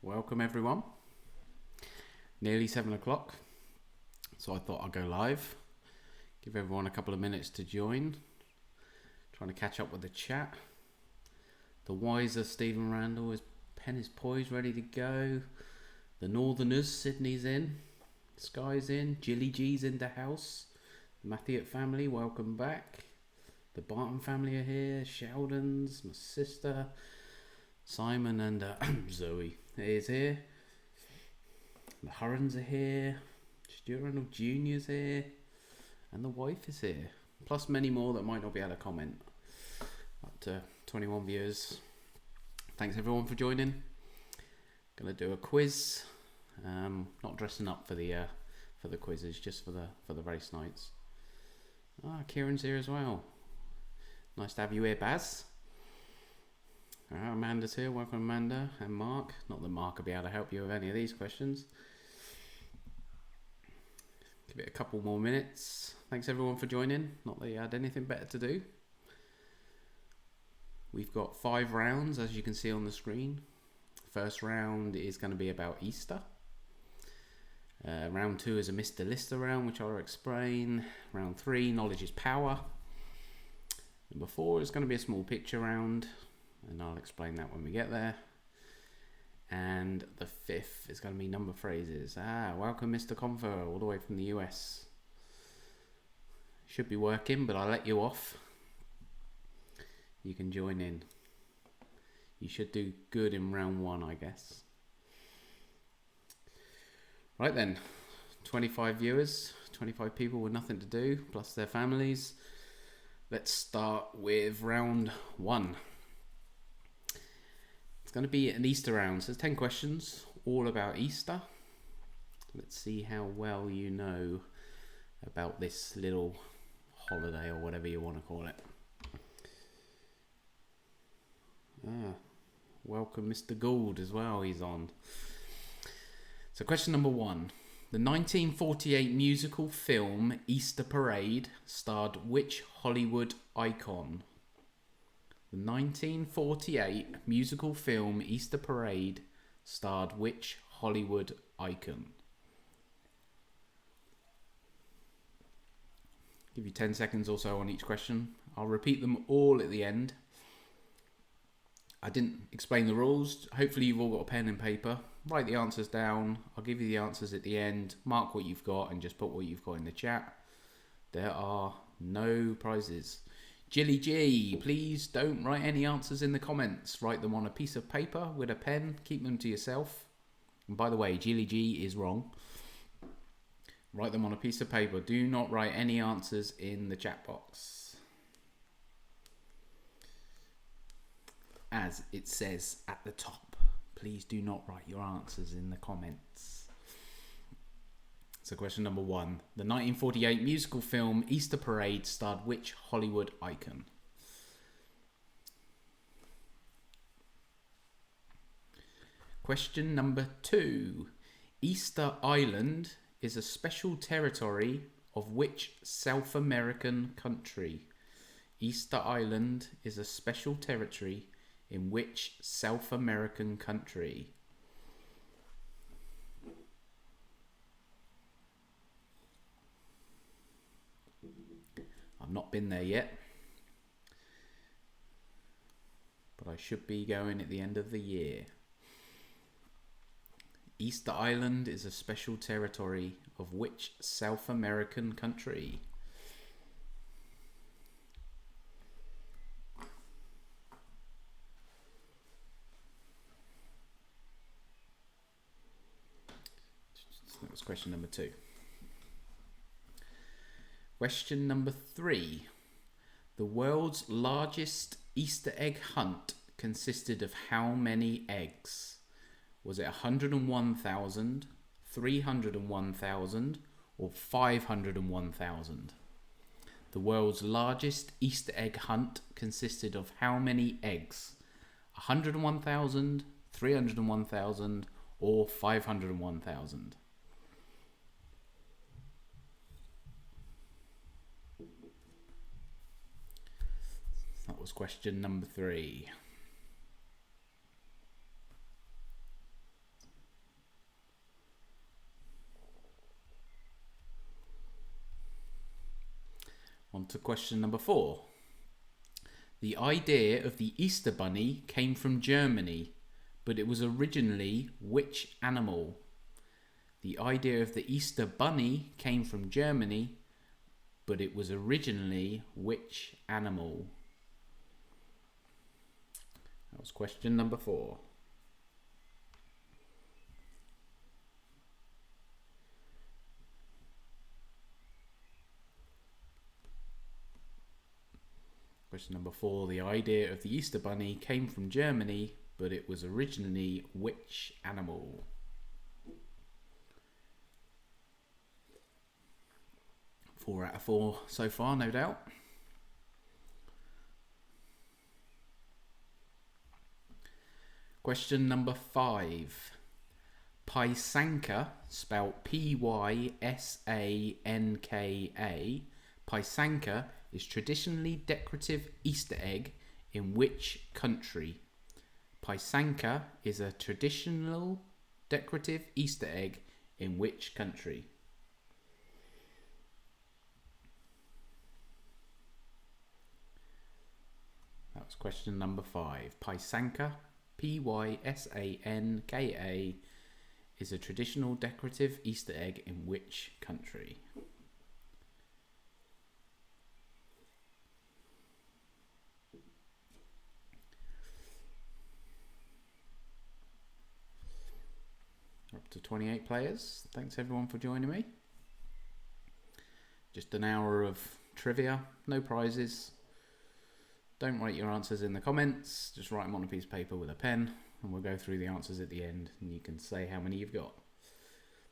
welcome everyone. Nearly 7 o'clock, so I thought I'd go live. Give everyone a couple of minutes to join. Trying to catch up with the chat. The wiser Stephen Randall, his pen is poised, ready to go. The Northerners, Sydney's in. Sky's in. Jilly G's in the house. The Mathiot family, welcome back. The Barton family are here. Sheldon's, my sister. Simon and Zoe is here. The Hurrens are here. Stuart Reynolds Jr.'s here. And the wife is here. Plus many more that might not be able to comment. Up to 21 viewers. Thanks everyone for joining. Gonna do a quiz. Not dressing up for the quizzes, just for the race nights. Kieran's here as well. Nice to have you here, Baz. Amanda's here. Welcome, Amanda and Mark. Not that Mark will be able to help you with any of these questions. Give it a couple more minutes. Thanks everyone for joining. Not that you had anything better to do. We've got 5 rounds, as you can see on the screen. First round is going to be about Easter. Round 2 is a Mr. Lister round, which I'll explain. Round 3, knowledge is power. Number 4 is going to be a small picture round, and I'll explain that when we get there. And the 5th is going to be number phrases. Welcome Mr. Confer, all the way from the US. Should be working, but I'll let you off. You can join in. You should do good in round 1, I guess. Right then, 25 viewers, 25 people with nothing to do, plus their families. Let's start with round 1. It's going to be an Easter round, so there's 10 questions, all about Easter. Let's see how well you know about this little holiday, or whatever you want to call it. Welcome Mr. Gould as well, he's on. So question number 1. The 1948 musical film Easter Parade starred which Hollywood icon? The 1948 musical film Easter Parade starred which Hollywood icon? Give you 10 seconds or so on each question. I'll repeat them all at the end. I didn't explain the rules. Hopefully you've all got a pen and paper. Write the answers down. I'll give you the answers at the end. Mark what you've got and just put what you've got in the chat. There are no prizes. Jilly G, please don't write any answers in the comments. Write them on a piece of paper with a pen. Keep them to yourself. And by the way, Jilly G is wrong. Write them on a piece of paper. Do not write any answers in the chat box. As it says at the top, please do not write your answers in the comments. So question number 1. The 1948 musical film Easter Parade starred which Hollywood icon? Question number 2. Easter Island is a special territory of which South American country? Easter Island is a special territory in which South American country? I've not been there yet, but I should be going at the end of the year. Easter Island is a special territory of which South American country? That was question number 2. Question number 3. The world's largest Easter egg hunt consisted of how many eggs? Was it 101,000, 301,000, or 501,000? The world's largest Easter egg hunt consisted of how many eggs? 101,000, 301,000, or 501,000? That was question number 3. On to question number 4. The idea of the Easter Bunny came from Germany, but it was originally which animal? The idea of the Easter Bunny came from Germany, but it was originally which animal? That was question number 4. Question number 4. The idea of the Easter Bunny came from Germany, but it was originally which animal? Four out of 4 so far, no doubt. Question number 5. Pysanka, spelled Pysanka, Pysanka is traditionally decorative Easter egg in which country? Pysanka is a traditional decorative Easter egg in which country? That was question number 5. Pysanka, Pysanka, is a traditional decorative Easter egg in which country? Up to 28 players. Thanks everyone for joining me. Just an hour of trivia, no prizes. Don't write your answers in the comments, just write them on a piece of paper with a pen, and we'll go through the answers at the end and you can say how many you've got.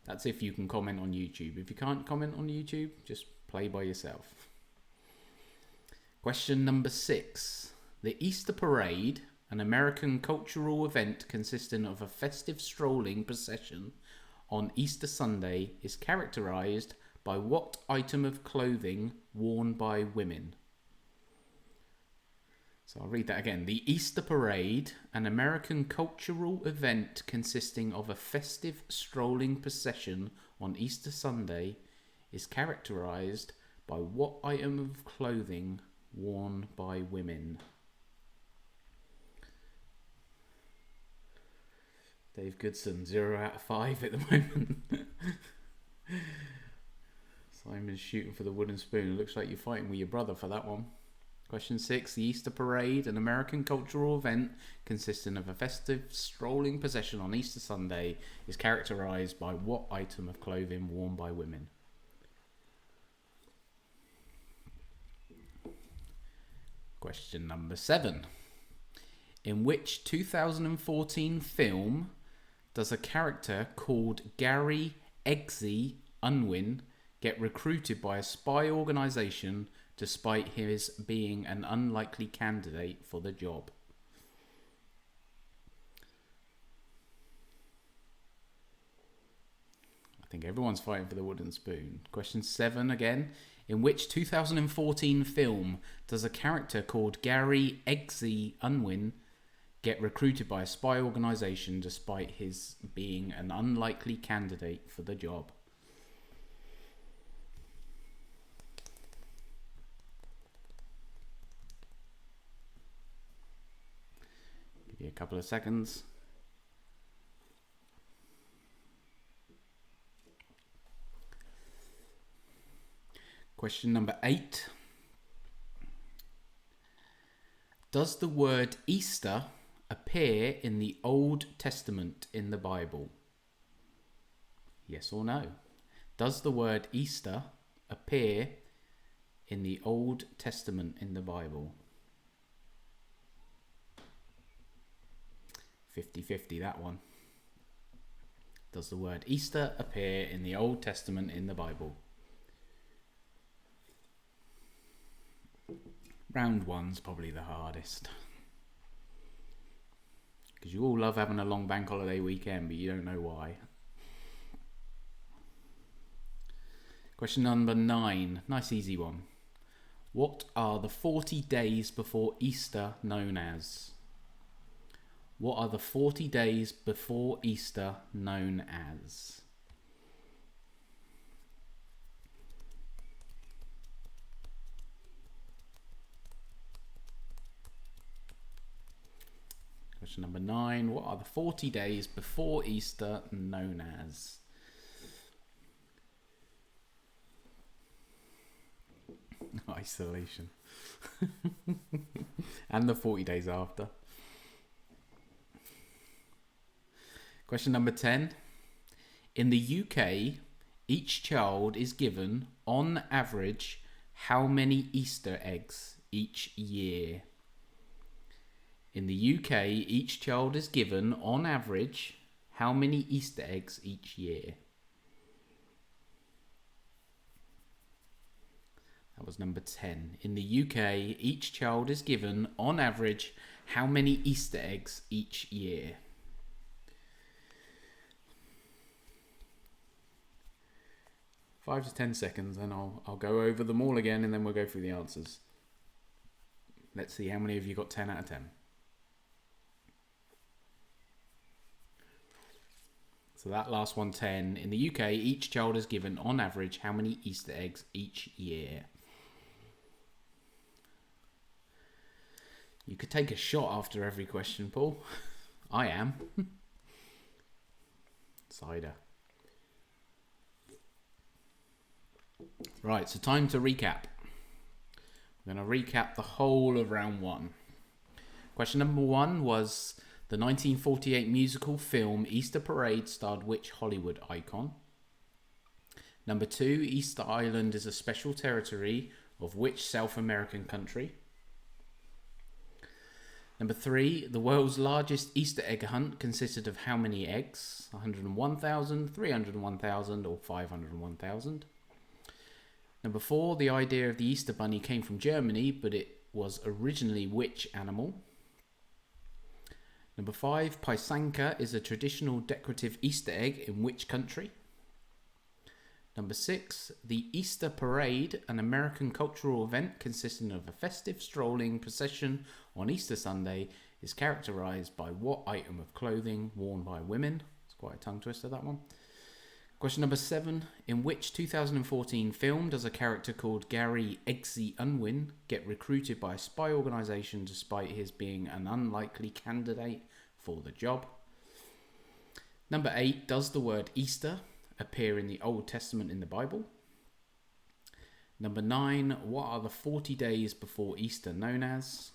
That's if you can comment on YouTube. If you can't comment on YouTube, just play by yourself. Question number 6. The Easter Parade, an American cultural event consisting of a festive strolling procession on Easter Sunday, is characterized by what item of clothing worn by women? So I'll read that again. The Easter Parade, an American cultural event consisting of a festive strolling procession on Easter Sunday, is characterized by what item of clothing worn by women? Dave Goodson, 0 out of 5 at the moment. Simon's shooting for the wooden spoon. It looks like you're fighting with your brother for that one. Question 6. The Easter Parade, an American cultural event consisting of a festive strolling procession on Easter Sunday, is characterized by what item of clothing worn by women? Question number 7. In which 2014 film does a character called Gary Eggsy Unwin get recruited by a spy organisation despite his being an unlikely candidate for the job? I think everyone's fighting for the wooden spoon. Question 7 again. In which 2014 film does a character called Gary Eggsy Unwin get recruited by a spy organisation despite his being an unlikely candidate for the job? Give you a couple of seconds. Question number 8. Does the word Easter appear in the Old Testament in the Bible? Yes or no? Does the word Easter appear in the Old Testament in the Bible? 50-50 that one. Does the word Easter appear in the Old Testament in the Bible? Round 1's probably the hardest. Because you all love having a long bank holiday weekend, but you don't know why. Question number 9. Nice easy one. What are the 40 days before Easter known as? What are the 40 days before Easter known as? Question number 9. What are the 40 days before Easter known as? Isolation. And the 40 days after. Question number 10. In the UK, each child is given, on average, how many Easter eggs each year? In the UK, each child is given, on average, how many Easter eggs each year? That was number 10. In the UK, each child is given, on average, how many Easter eggs each year? Five to 10 seconds, and I'll go over them all again, and then we'll go through the answers. Let's see how many of you got 10 out of 10. So that last one, 10. In the UK, each child is given, on average, how many Easter eggs each year? You could take a shot after every question, Paul. I am. Cider. Right, so time to recap. We're going to recap the whole of round 1. Question number 1 was the 1948 musical film Easter Parade starred which Hollywood icon? Number 2, Easter Island is a special territory of which South American country? Number 3, the world's largest Easter egg hunt consisted of how many eggs? 101,000, 301,000 or 501,000? Number 4, the idea of the Easter Bunny came from Germany, but it was originally which animal? Number 5, Pysanka is a traditional decorative Easter egg in which country? Number 6, the Easter Parade, an American cultural event consisting of a festive strolling procession on Easter Sunday, is characterized by what item of clothing worn by women? It's quite a tongue twister, that one. Question number 7, in which 2014 film does a character called Gary Eggsy Unwin get recruited by a spy organisation despite his being an unlikely candidate for the job? Number 8, does the word Easter appear in the Old Testament in the Bible? Number 9, what are the 40 days before Easter known as?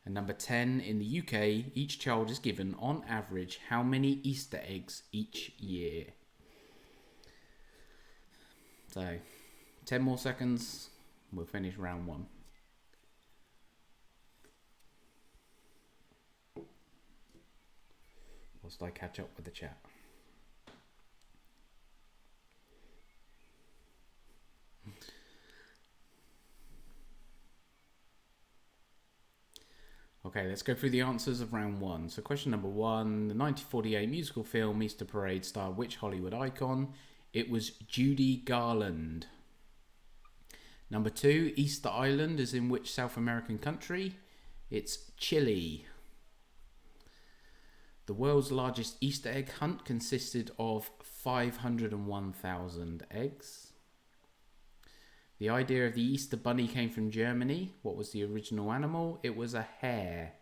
And number 10, in the UK, each child is given, on average, how many Easter eggs each year? So, 10 more seconds, we'll finish round 1. Whilst I catch up with the chat. Okay, let's go through the answers of round 1. So question number 1, the 1948 musical film Easter Parade starred which Hollywood icon? It was Judy Garland. Number 2, Easter Island is in which South American country? It's Chile. The world's largest Easter egg hunt consisted of 501,000 eggs. The idea of the Easter Bunny came from Germany. What was the original animal? It was a hare.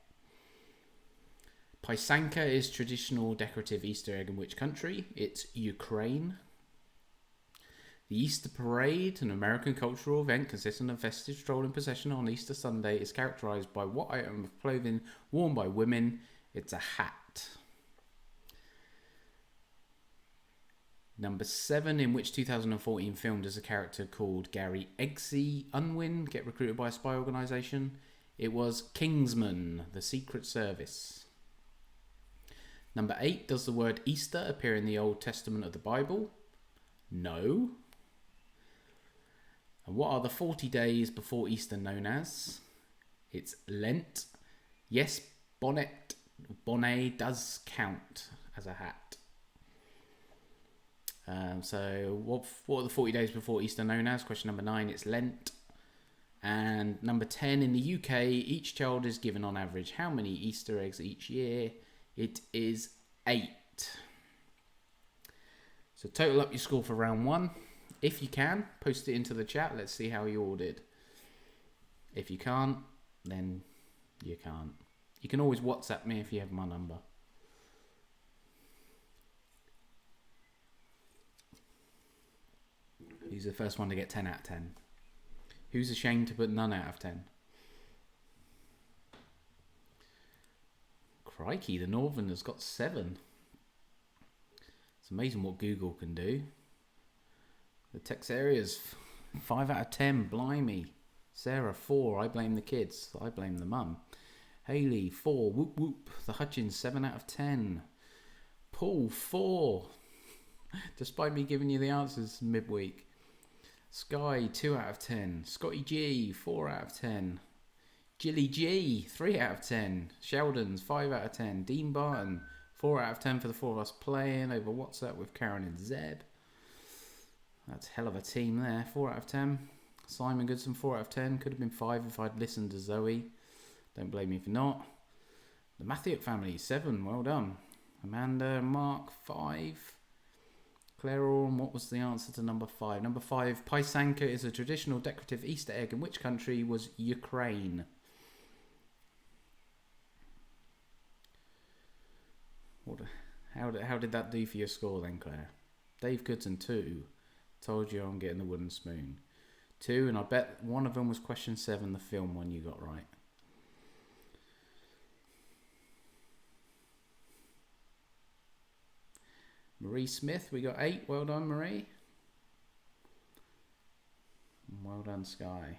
Pysanka is traditional decorative Easter egg in which country? It's Ukraine. The Easter Parade, an American cultural event consisting of a festive strolling procession on Easter Sunday, is characterized by what item of clothing worn by women? It's a hat. Number 7, in which 2014 film does a character called Gary Eggsy Unwin get recruited by a spy organisation? It was Kingsman, the Secret Service. Number 8, does the word Easter appear in the Old Testament of the Bible? No. And what are the 40 days before Easter known as? It's Lent. Yes, bonnet does count as a hat. So what are the 40 days before Easter known as? Question number 9, it's Lent. And number 10, in the UK, each child is given on average how many Easter eggs each year? It is 8. So total up your score for round 1. If you can, post it into the chat. Let's see how you all did. If you can't, then you can't. You can always WhatsApp me if you have my number. Who's the first one to get 10 out of 10? Who's ashamed to put none out of 10? Crikey, the Northerners got 7. It's amazing what Google can do. The text areas, 5 out of 10, blimey. Sarah, 4, I blame the kids. I blame the mum. Hayley, 4, whoop whoop. The Hutchins, 7 out of 10. Paul, 4. Despite me giving you the answers midweek. Sky, 2 out of 10. Scotty G, 4 out of 10. Jilly G, 3 out of 10. Sheldon's, 5 out of 10. Dean Barton, 4 out of 10 for the 4 of us playing over WhatsApp with Karen and Zeb. That's hell of a team there. 4 out of 10. Simon Goodson, 4 out of 10. Could have been 5 if I'd listened to Zoe. Don't blame me for not. The Mathieu family, 7. Well done. Amanda and Mark, 5. Claire Orme, what was the answer to number 5? Number 5, Paisanka is a traditional decorative Easter egg. In which country was Ukraine? How did that do for your score then, Claire? Dave Goodson, 2. Told you I'm getting the wooden spoon. 2, and I bet one of them was question 7, the film one you got right. Marie Smith, we got 8. Well done, Marie. Well done, Sky.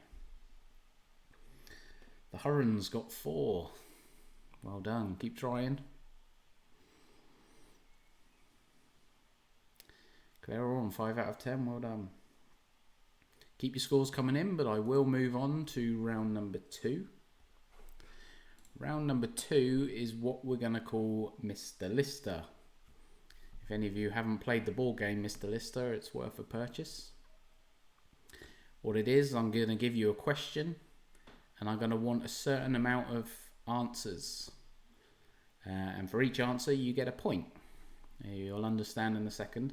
The Hurrens got 4. Well done. Keep trying. Claire on 5 out of 10. Well done. Keep your scores coming in, but I will move on to round number 2. Round number 2 is what we're going to call Mr. Lister. If any of you haven't played the board game Mr. Lister, it's worth a purchase. What it is, I'm going to give you a question and I'm going to want a certain amount of answers. And for each answer, you get a point. You'll understand in a second.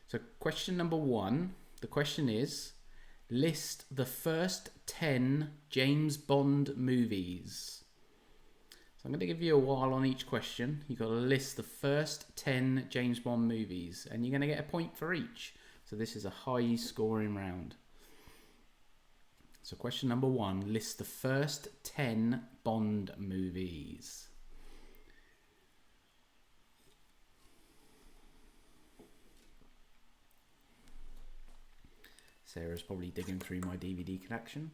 So question number 1, the question is, list the first 10 James Bond movies. So I'm going to give you a while on each question. You've got to list the first 10 James Bond movies, and you're going to get a point for each. So this is a high scoring round. So question number 1, list the first 10 Bond movies. Sarah's probably digging through my DVD collection.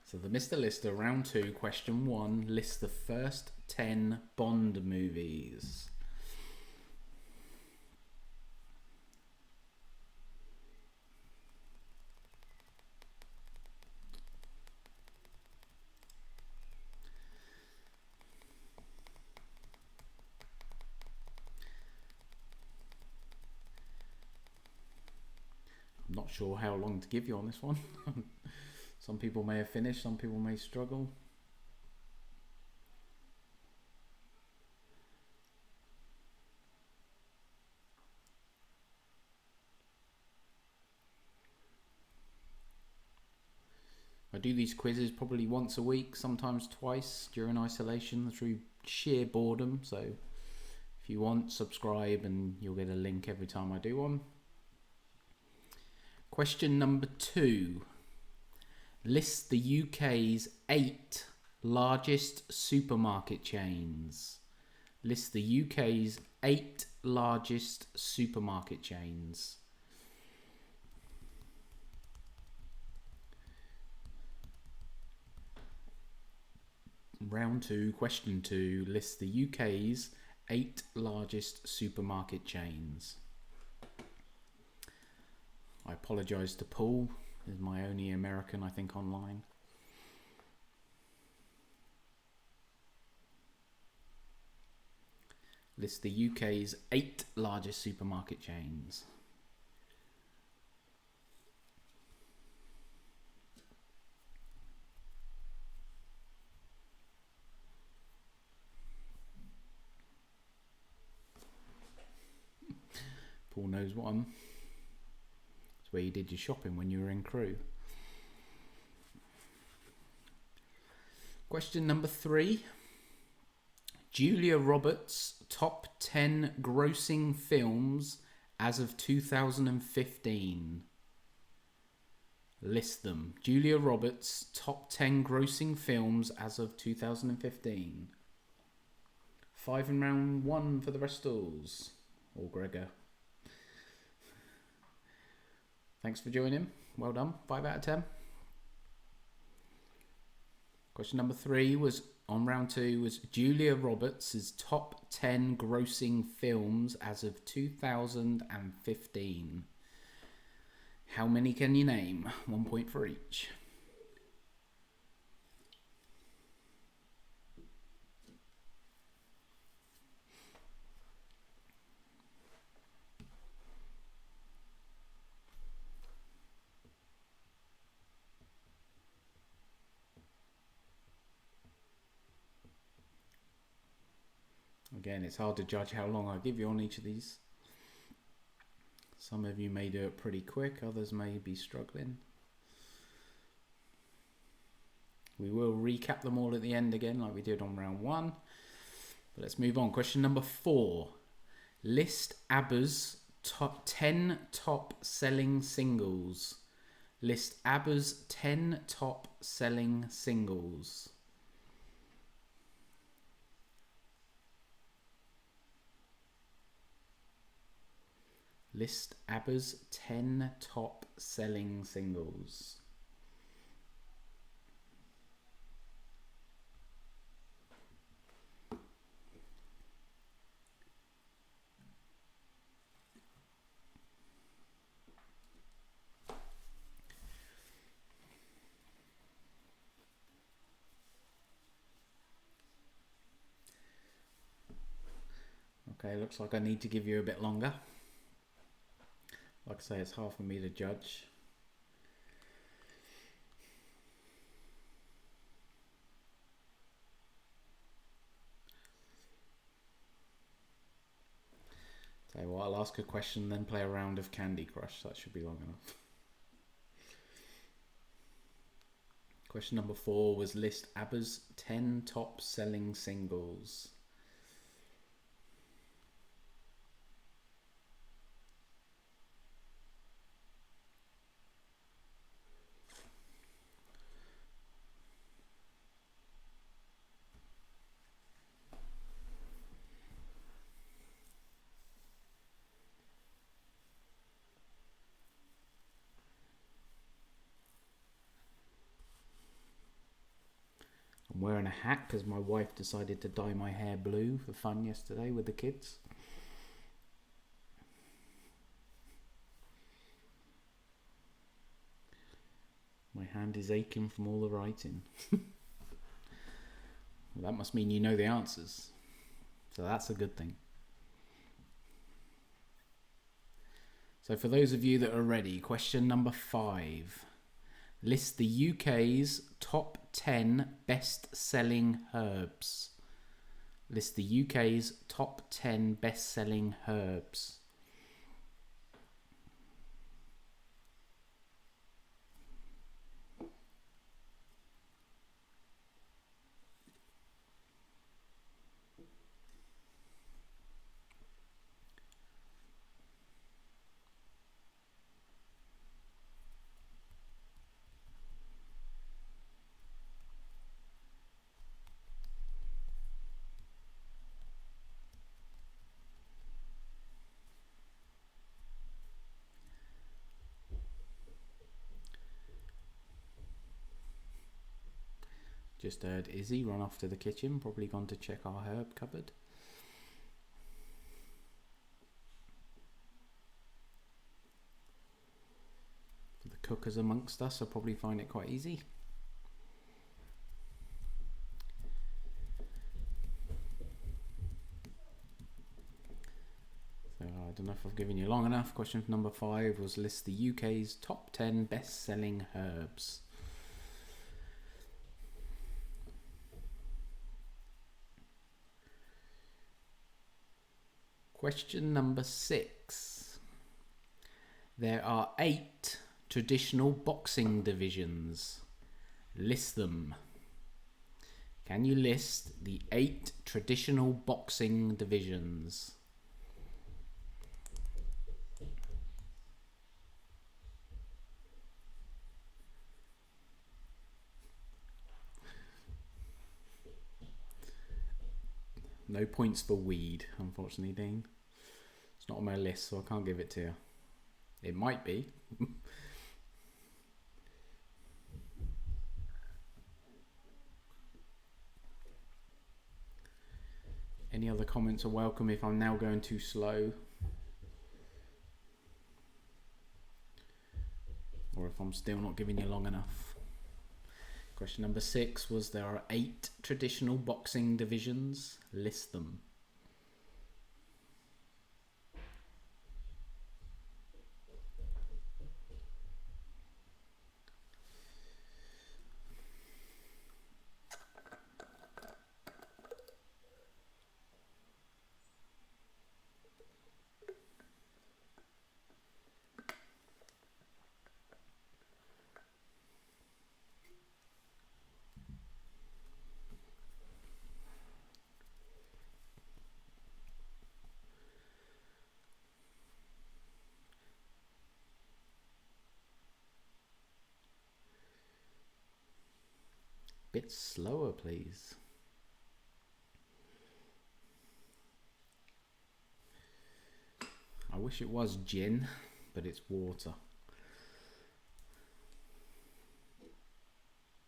So the Mr. Lister, round 2, question 1, list the first 10 Bond movies. I'm not sure how long to give you on this one. Some people may have finished, some people may struggle. I do these quizzes probably once a week, sometimes twice during isolation through sheer boredom. So if you want, subscribe and you'll get a link every time I do one. Question number 2. List the UK's 8 largest supermarket chains. List the UK's 8 largest supermarket chains. Round 2, question 2. List the UK's 8 largest supermarket chains. I apologise to Paul. He's my only American, I think, online. List the UK's 8 largest supermarket chains. Paul knows one. It's where you did your shopping when you were in Crewe. Question number 3. Julia Roberts' top 10 grossing films as of 2015. List them. Julia Roberts' top 10 grossing films as of 2015. 5 in round 1 for the Restals. Or Gregor. Thanks for joining. Well done. 5 out of 10. Question number 3 was on round 2 was Julia Roberts' top 10 grossing films as of 2015. How many can you name? 1 point for each. Again, it's hard to judge how long I give you on each of these. Some of you may do it pretty quick, others may be struggling. We will recap them all at the end again like we did on round 1. But let's move on. Question number 4. List ABBA's top 10 top selling singles. List ABBA's 10 top selling singles. List ABBA's 10 top selling singles. Okay, looks like I need to give you a bit longer. Like I say, it's hard for me to judge. Tell you what, I'll ask a question, then play a round of Candy Crush. That should be long enough. Question number 4 was list ABBA's 10 top selling singles. I'm wearing a hat because my wife decided to dye my hair blue for fun yesterday with the kids. My hand is aching from all the writing. Well, that must mean you know the answers. So that's a good thing. So for those of you that are ready, question number 5. List the UK's top 10 best-selling herbs. List the UK's top 10 best-selling herbs. Just heard Izzy run off to the kitchen, probably gone to check our herb cupboard. For the cookers amongst us, I'll probably find it quite easy. So I don't know if I've given you long enough. Question number 5 was list the UK's top 10 best-selling herbs. Question number 6. There are 8 traditional boxing divisions. List them. Can you list the 8 traditional boxing divisions? No points for weed, unfortunately, Dean. It's not on my list, so I can't give it to you. It might be. Any other comments are welcome if I'm now going too slow. Or if I'm still not giving you long enough. Question number 6 was there are 8 traditional boxing divisions. List them. Bit slower, please. I wish it was gin, but it's water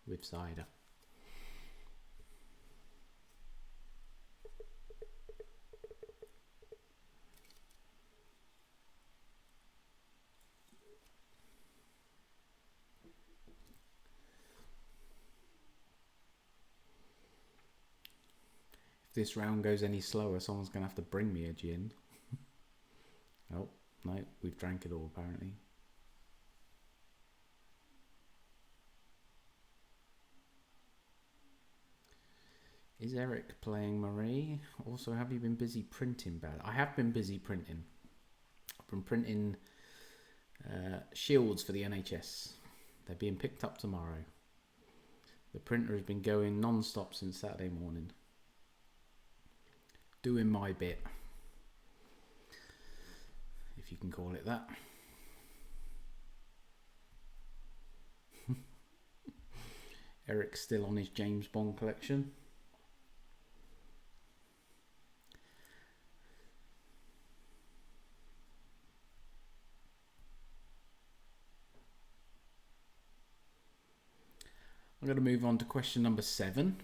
with cider. If this round goes any slower, someone's going to have to bring me a gin. Oh, no, we've drank it all apparently. Is Eric playing Marie? Also, have you been busy printing, Bella? I have been busy printing. I've been printing shields for the NHS. They're being picked up tomorrow. The printer has been going non-stop since Saturday morning. Doing my bit, if you can call it that. Eric's still on his James Bond collection. I'm going to move on to question number 7.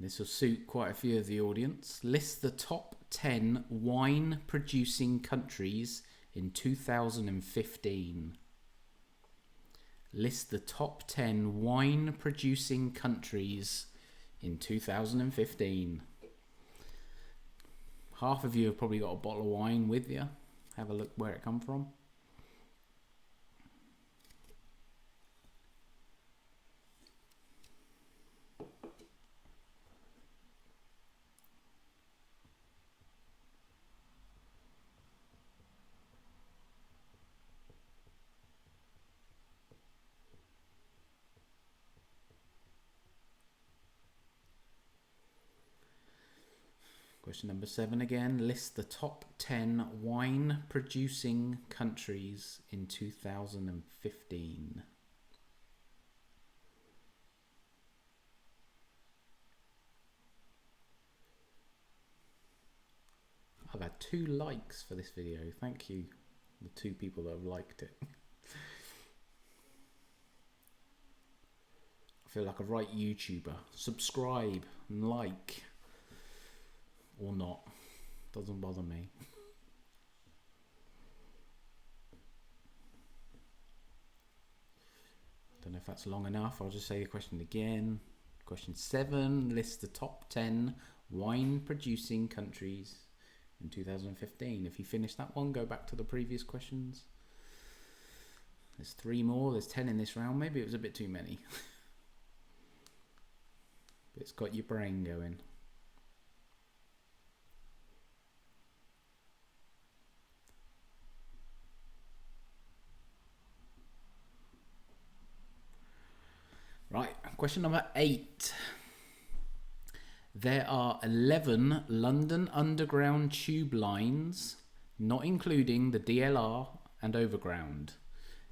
This will suit quite a few of the audience. List the top 10 wine producing countries in 2015. List the top 10 wine producing countries in 2015. Half of you have probably got a bottle of wine with you. Have a look where it come from. Question number 7 again. List the top 10 wine producing countries in 2015. I've had 2 likes for this video. Thank you, the 2 people that have liked it. I feel like a right YouTuber. Subscribe and like. Or not. Doesn't bother me. Don't know if that's long enough. I'll just say the question again. Question 7. List the top 10 wine producing countries in 2015. If you finish that one, go back to the previous questions. There's 3 more. There's 10 in this round. Maybe it was a bit too many. But it's got your brain going. Question number 8. There are 11 London Underground tube lines, not including the DLR and Overground.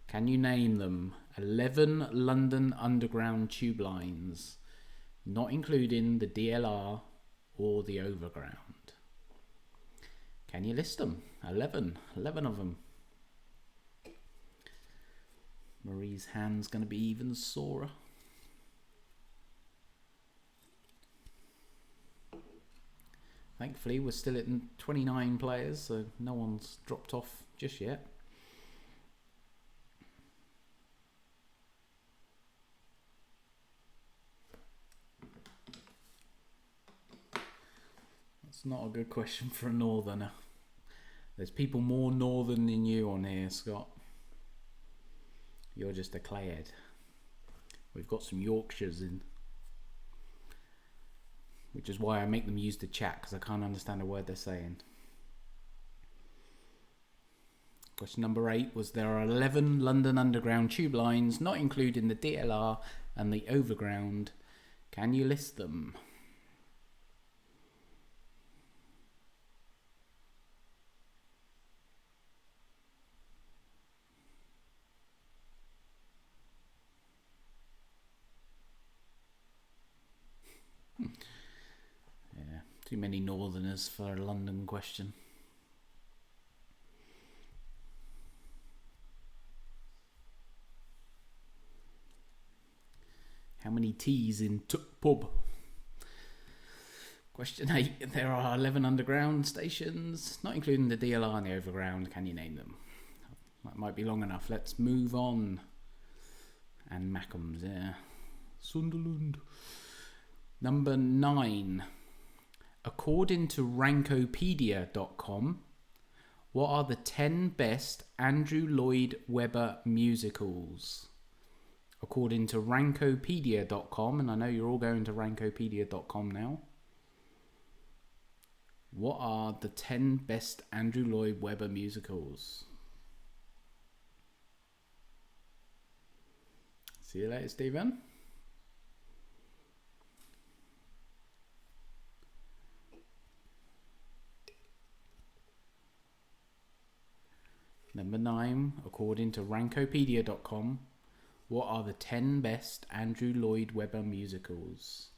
Can you name them? 11 London Underground tube lines, not including the DLR or the Overground. Can you list them? 11 of them. Marie's hand's going to be even sorer. Thankfully, we're still at 29 players, so no one's dropped off just yet. That's not a good question for a northerner. There's people more northern than you on here, Scott. You're just a clayhead. We've got some Yorkshires in. Which is why I make them use the chat, because I can't understand a word they're saying. Question number 8 was there are 11 London Underground tube lines, not including the DLR and the Overground. Can you list them? Yeah, too many northerners for a London question. How many T's in pub? Question 8. There are 11 underground stations, not including the DLR and the Overground. Can you name them? That might be long enough. Let's move on. And Mackems, yeah. Sunderland. Number 9. According to Rankopedia.com, what are the 10 best Andrew Lloyd Webber musicals? According to Rankopedia.com, and I know you're all going to Rankopedia.com now. What are the 10 best Andrew Lloyd Webber musicals? See you later, Stephen. Number 9, according to Rankopedia.com, what are the 10 best Andrew Lloyd Webber musicals?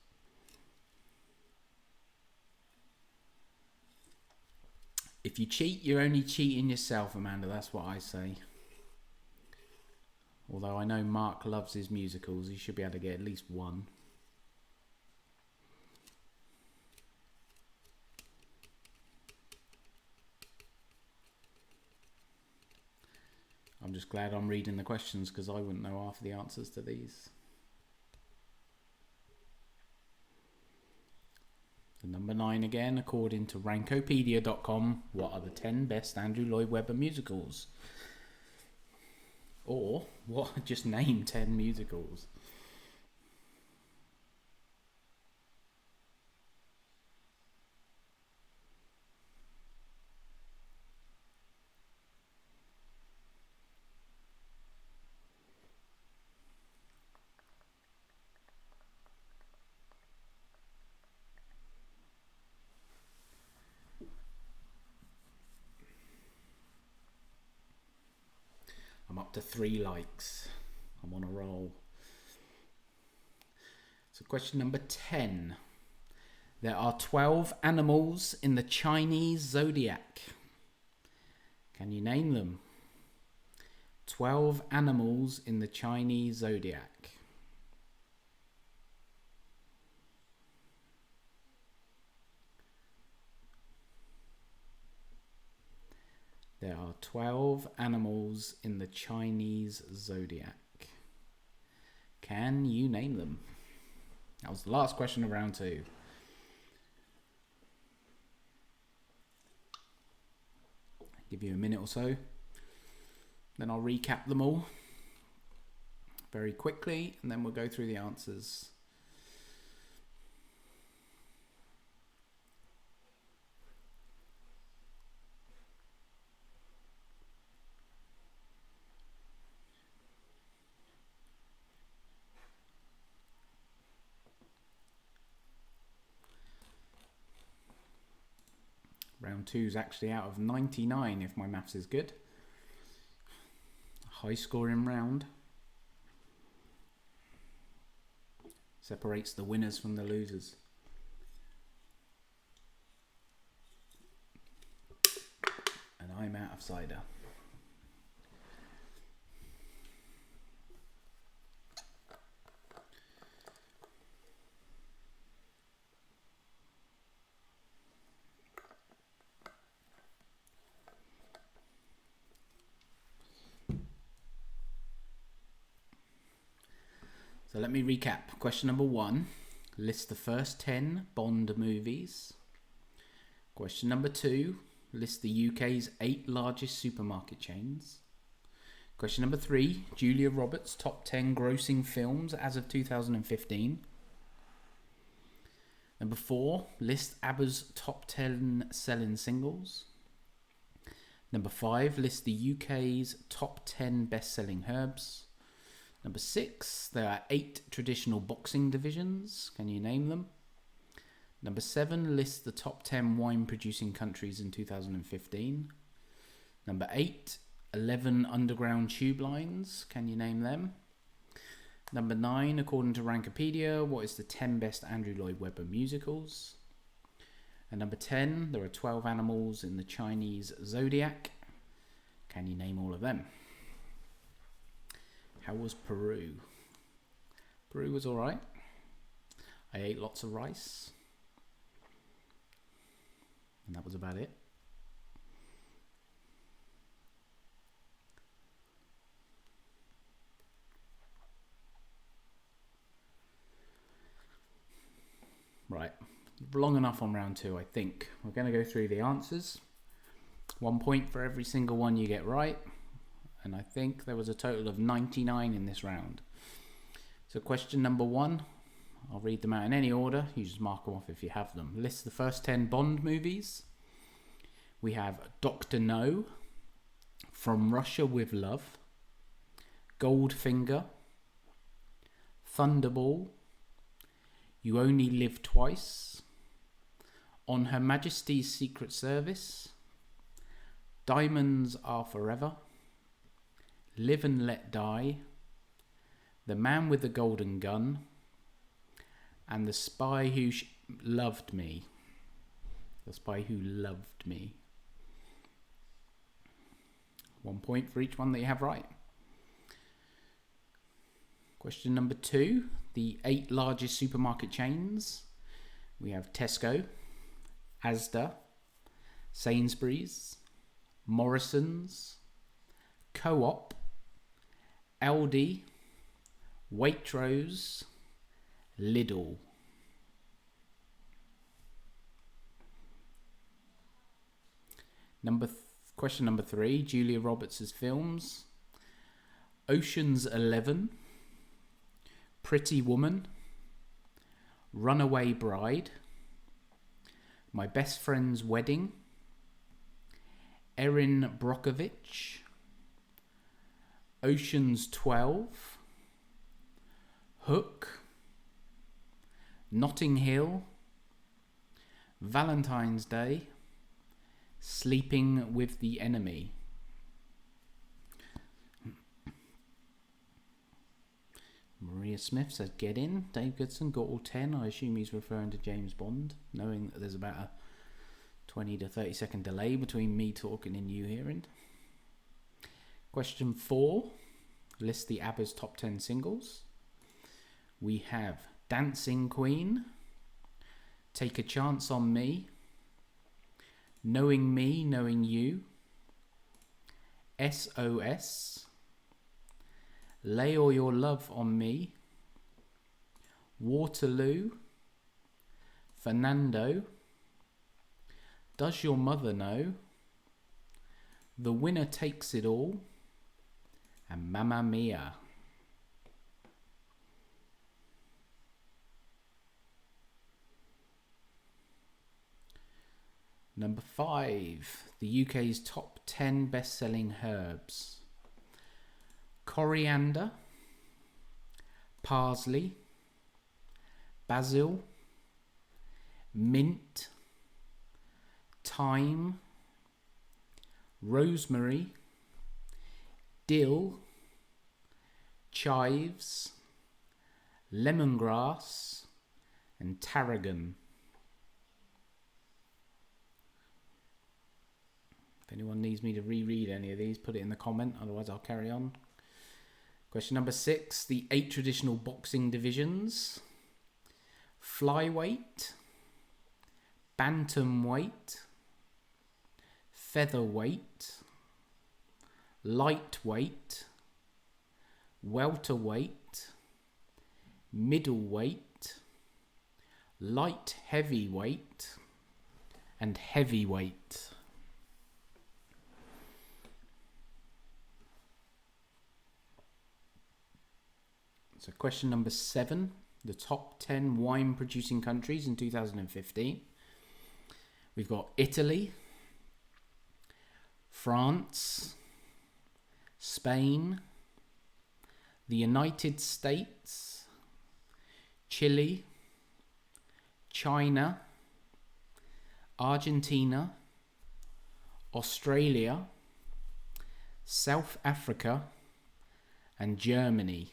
If you cheat, you're only cheating yourself, Amanda. That's what I say. Although I know Mark loves his musicals, he should be able to get at least one. I'm just glad I'm reading the questions because I wouldn't know half the answers to these. The number 9 again, according to Rankopedia.com, what are the 10 best Andrew Lloyd Webber musicals? Or, what? Just name 10 musicals. I'm up to 3 likes. I'm on a roll. So question number 10. There are 12 animals in the Chinese zodiac. Can you name them? 12 animals in the Chinese zodiac. There are 12 animals in the Chinese zodiac. Can you name them? That was the last question of round 2. Give you a minute or so. Then I'll recap them all very quickly, and then we'll go through the answers. Round 2 is actually out of 99 if my maths is good. High scoring round. Separates the winners from the losers. And I'm out of cider. So let me recap. Question number 1, list the first 10 Bond movies. Question number 2, list the UK's 8 largest supermarket chains. Question number 3, Julia Roberts' top 10 grossing films as of 2015. Number 4, list ABBA's top 10 selling singles. Number 5, list the UK's top 10 best-selling herbs. Number 6, there are 8 traditional boxing divisions. Can you name them? Number 7, list the top 10 wine-producing countries in 2015. Number 8, 11 underground tube lines. Can you name them? Number 9, according to Rankipedia, what is the 10 best Andrew Lloyd Webber musicals? And number 10, there are 12 animals in the Chinese zodiac. Can you name all of them? How was Peru? Peru was alright. I ate lots of rice. And that was about it. Right. Long enough on round 2, I think. We're going to go through the answers. 1 point for every single one you get right. And I think there was a total of 99 in this round. So question number 1, I'll read them out in any order. You just mark them off if you have them. List the first 10 Bond movies. We have Dr. No, From Russia with Love, Goldfinger, Thunderball, You Only Live Twice, On Her Majesty's Secret Service, Diamonds Are Forever, Live and Let Die, The Man with the Golden Gun, and The Spy Who Loved Me. The Spy Who Loved Me. 1 point for each one that you have right. Question number 2, the 8 largest supermarket chains. We have Tesco, Asda, Sainsbury's, Morrison's, Co-op, Aldi, Waitrose, Lidl. Question number 3, Julia Roberts' films. Ocean's 11, Pretty Woman, Runaway Bride, My Best Friend's Wedding, Erin Brockovich, Ocean's 12, Hook, Notting Hill, Valentine's Day, Sleeping with the Enemy. Maria Smith says, get in. Dave Goodson got all 10. I assume he's referring to James Bond, knowing that there's about a 20 to 30 second delay between me talking and you hearing. Question 4, list the ABBA's top 10 singles. We have Dancing Queen, Take a Chance on Me, Knowing Me, Knowing You, SOS, Lay All Your Love on Me, Waterloo, Fernando, Does Your Mother Know, The Winner Takes It All, and Mamma Mia. Number 5, the UK's top 10 best-selling herbs. Coriander, parsley, basil, mint, thyme, rosemary, dill, chives, lemongrass, and tarragon. If anyone needs me to reread any of these, put it in the comment, otherwise I'll carry on. Question number 6, the 8 traditional boxing divisions: flyweight, bantamweight, featherweight, lightweight, welterweight, middleweight, light heavyweight, and heavyweight. So question number 7, the top 10 wine producing countries in 2015. We've got Italy, France, Spain, the United States, Chile, China, Argentina, Australia, South Africa, and Germany.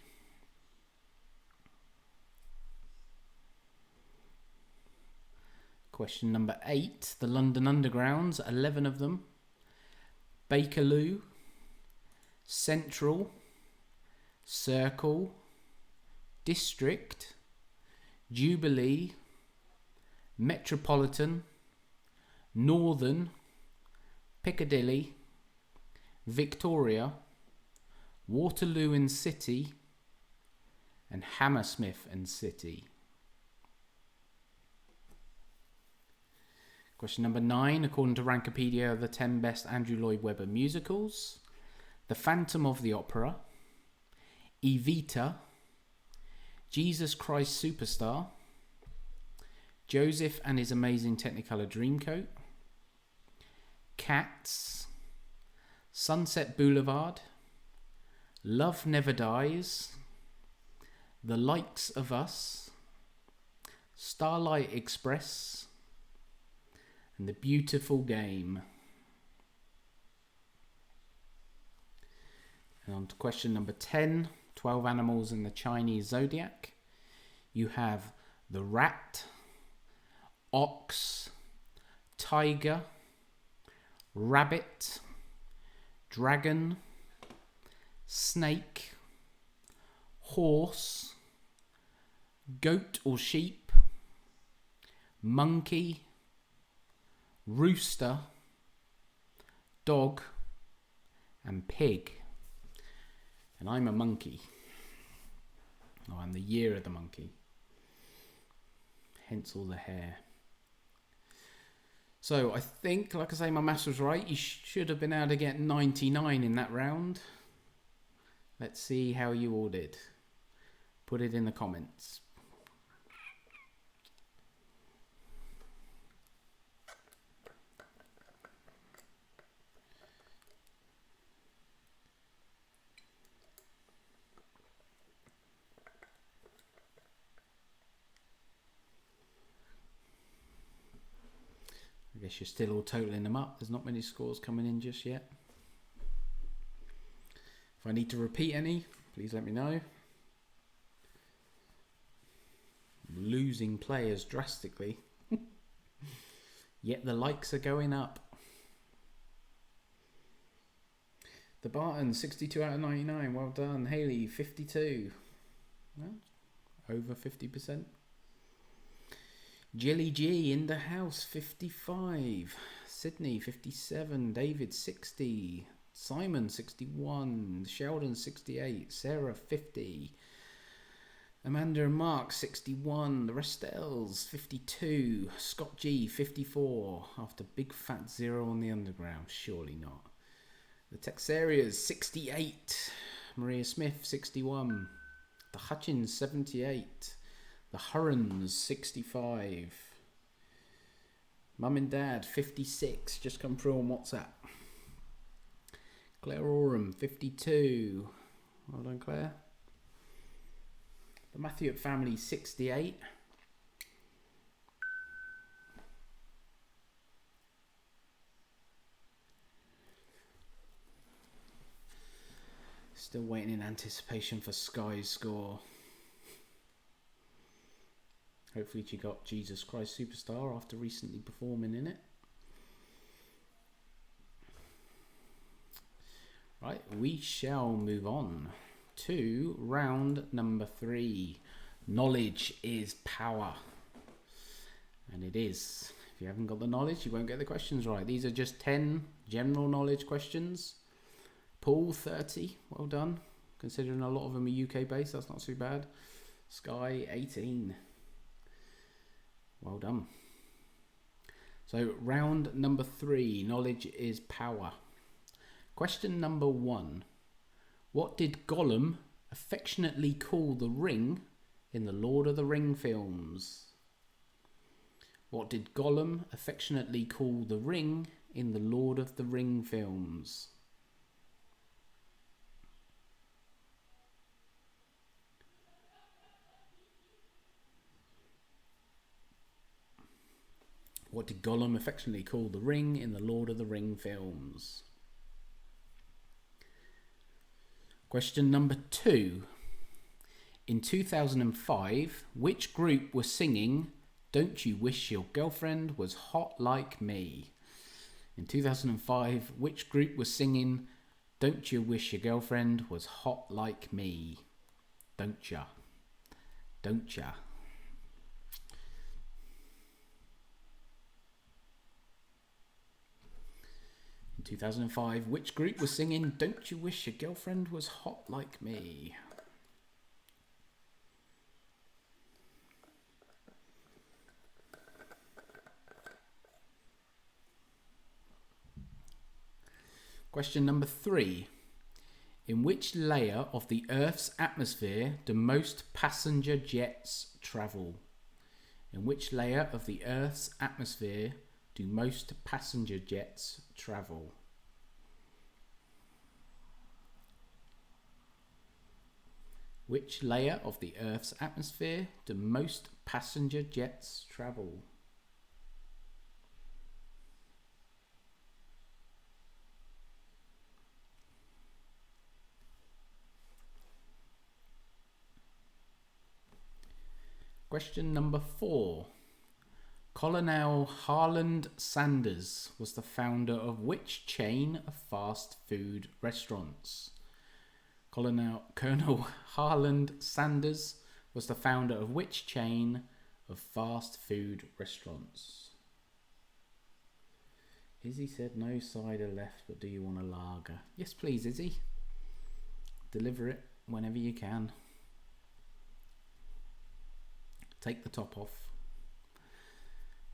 Question number 8, the London Undergrounds, 11 of them: Bakerloo, Central, Circle, District, Jubilee, Metropolitan, Northern, Piccadilly, Victoria, Waterloo and City, and Hammersmith and City. Question number 9, according to Rankipedia, the 10 best Andrew Lloyd Webber musicals: The Phantom of the Opera, Evita, Jesus Christ Superstar, Joseph and His Amazing Technicolor Dreamcoat, Cats, Sunset Boulevard, Love Never Dies, The Likes of Us, Starlight Express, and The Beautiful Game. And on to question number 10, 12 animals in the Chinese zodiac. You have the rat, ox, tiger, rabbit, dragon, snake, horse, goat or sheep, monkey, rooster, dog, and pig. And I'm a monkey. Oh, I'm the year of the monkey. Hence all the hair. So I think, like I say, my maths was right. You should have been able to get 99 in that round. Let's see how you all did. Put it in the comments. I guess you're still all totaling them up. There's not many scores coming in just yet. If I need to repeat any, please let me know. I'm losing players drastically. Yet the likes are going up. The Barton, 62 out of 99. Well done. Haley, 52. Well, over 50%. Jilly G in the house, 55. Sydney, 57. David, 60. Simon, 61. Sheldon, 68. Sarah, 50. Amanda and Mark, 61. The Restells, 52. Scott G, 54. After big fat zero on the underground. Surely not. The Texarias, 68. Maria Smith, 61. The Hutchins, 78. The Hurrens, 65. Mum and Dad, 56. Just come through on WhatsApp. Claire Oram, 52. Well done, Claire. The Matthew family, 68. Still waiting in anticipation for Sky's score. Hopefully she got Jesus Christ Superstar after recently performing in it. Right, we shall move on to round number 3. Knowledge is power. And it is. If you haven't got the knowledge, you won't get the questions right. These are just 10 general knowledge questions. Paul, 30. Well done. Considering a lot of them are UK based, that's not too bad. Sky, 18. Well done. So round number 3, knowledge is power. Question number 1. What did Gollum affectionately call the ring in the Lord of the Ring films? What did Gollum affectionately call the ring in the Lord of the Ring films? What did Gollum affectionately call the ring in the Lord of the Ring films? Question number 2. In 2005, which group was singing Don't You Wish Your Girlfriend Was Hot Like Me? In 2005, which group was singing Don't You Wish Your Girlfriend Was Hot Like Me? Don't ya? Don't ya? In 2005, which group was singing Don't You Wish Your Girlfriend Was Hot Like Me? Question number 3. In which layer of the Earth's atmosphere do most passenger jets travel? In which layer of the Earth's atmosphere do most passenger jets travel? Which layer of the Earth's atmosphere do most passenger jets travel? Question number 4. Colonel Harland Sanders was the founder of which chain of fast food restaurants? Colonel Harland Sanders was the founder of which chain of fast food restaurants? Izzy said no cider left, but do you want a lager? Yes, please, Izzy. Deliver it whenever you can. Take the top off.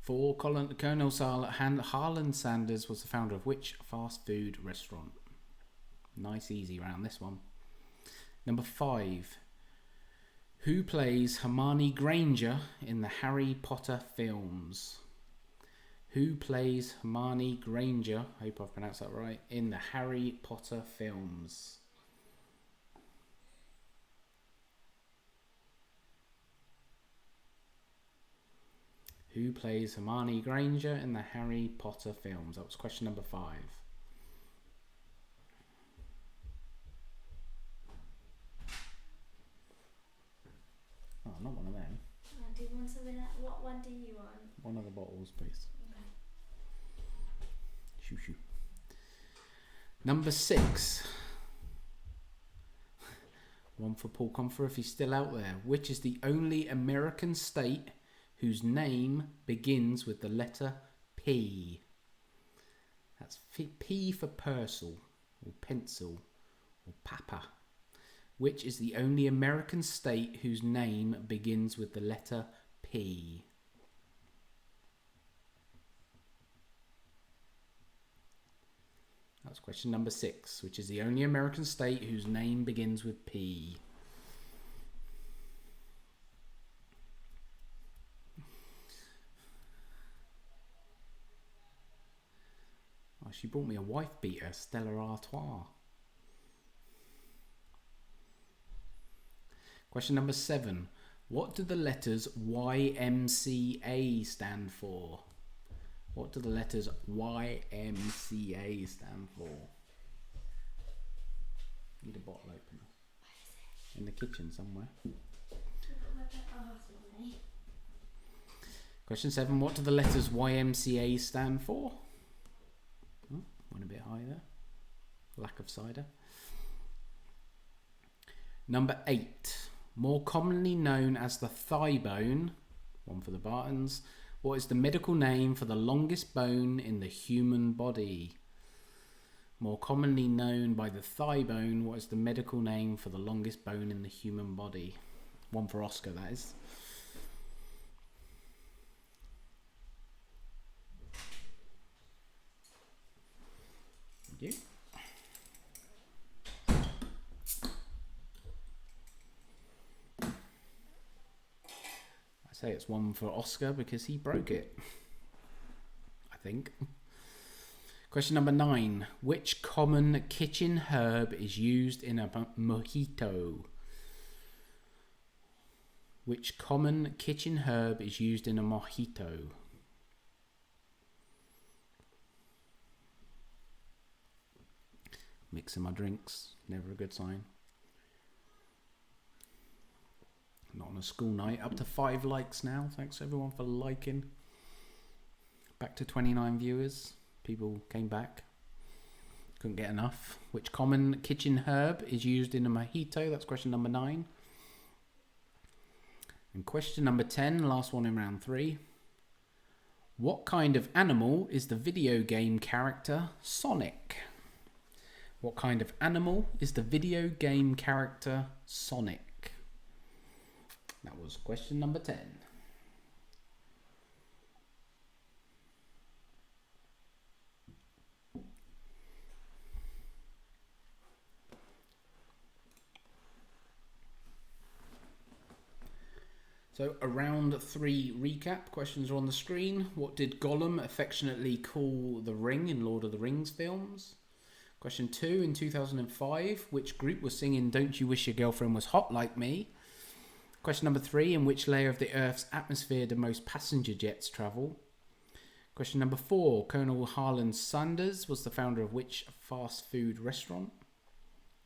4. Colonel Harland Sanders was the founder of which fast food restaurant? Nice easy round this one. Number 5. Who plays Hermione Granger in the Harry Potter films? Who plays Hermione Granger, I hope I've pronounced that right, in the Harry Potter films? Who plays Hermione Granger in the Harry Potter films? That was question number 5. Oh, not one of them. Do you want something like, what one do you want? One of the bottles, please. Okay. Shoo shoo. Number 6. One for Paul Comfer if he's still out there. Which is the only American state whose name begins with the letter P? That's P for Purcell, or pencil, or papa. Which is the only American state whose name begins with the letter P? That's question number 6. Which is the only American state whose name begins with P? Oh, she brought me a wife beater, Stella Artois. Question number 7. What do the letters YMCA stand for? What do the letters YMCA stand for? Need a bottle opener. In the kitchen somewhere. Question 7. What do the letters YMCA stand for? Oh, went a bit high there. Lack of cider. Number 8. More commonly known as the thigh bone. One for the Bartons. What is the medical name for the longest bone in the human body? More commonly known by the thigh bone. What is the medical name for the longest bone in the human body? One for Oscar, that is. Thank you. I say it's one for Oscar because he broke it. I think. Question number 9. Which common kitchen herb is used in a mojito? Which common kitchen herb is used in a mojito? Mixing my drinks, never a good sign. Not on a school night. Up to 5 likes now. Thanks everyone for liking. Back to 29 viewers. People came back. Couldn't get enough. Which common kitchen herb is used in a mojito? That's question number 9. And question number 10, last one in round 3. What kind of animal is the video game character Sonic? What kind of animal is the video game character Sonic? That was question number 10. So a round 3 recap. Questions are on the screen. What did Gollum affectionately call the ring in Lord of the Rings films? Question 2. In 2005, which group was singing Don't You Wish Your Girlfriend Was Hot Like Me? Question number 3. In which layer of the Earth's atmosphere do most passenger jets travel? Question number 4. Colonel Harlan Sanders was the founder of which fast food restaurant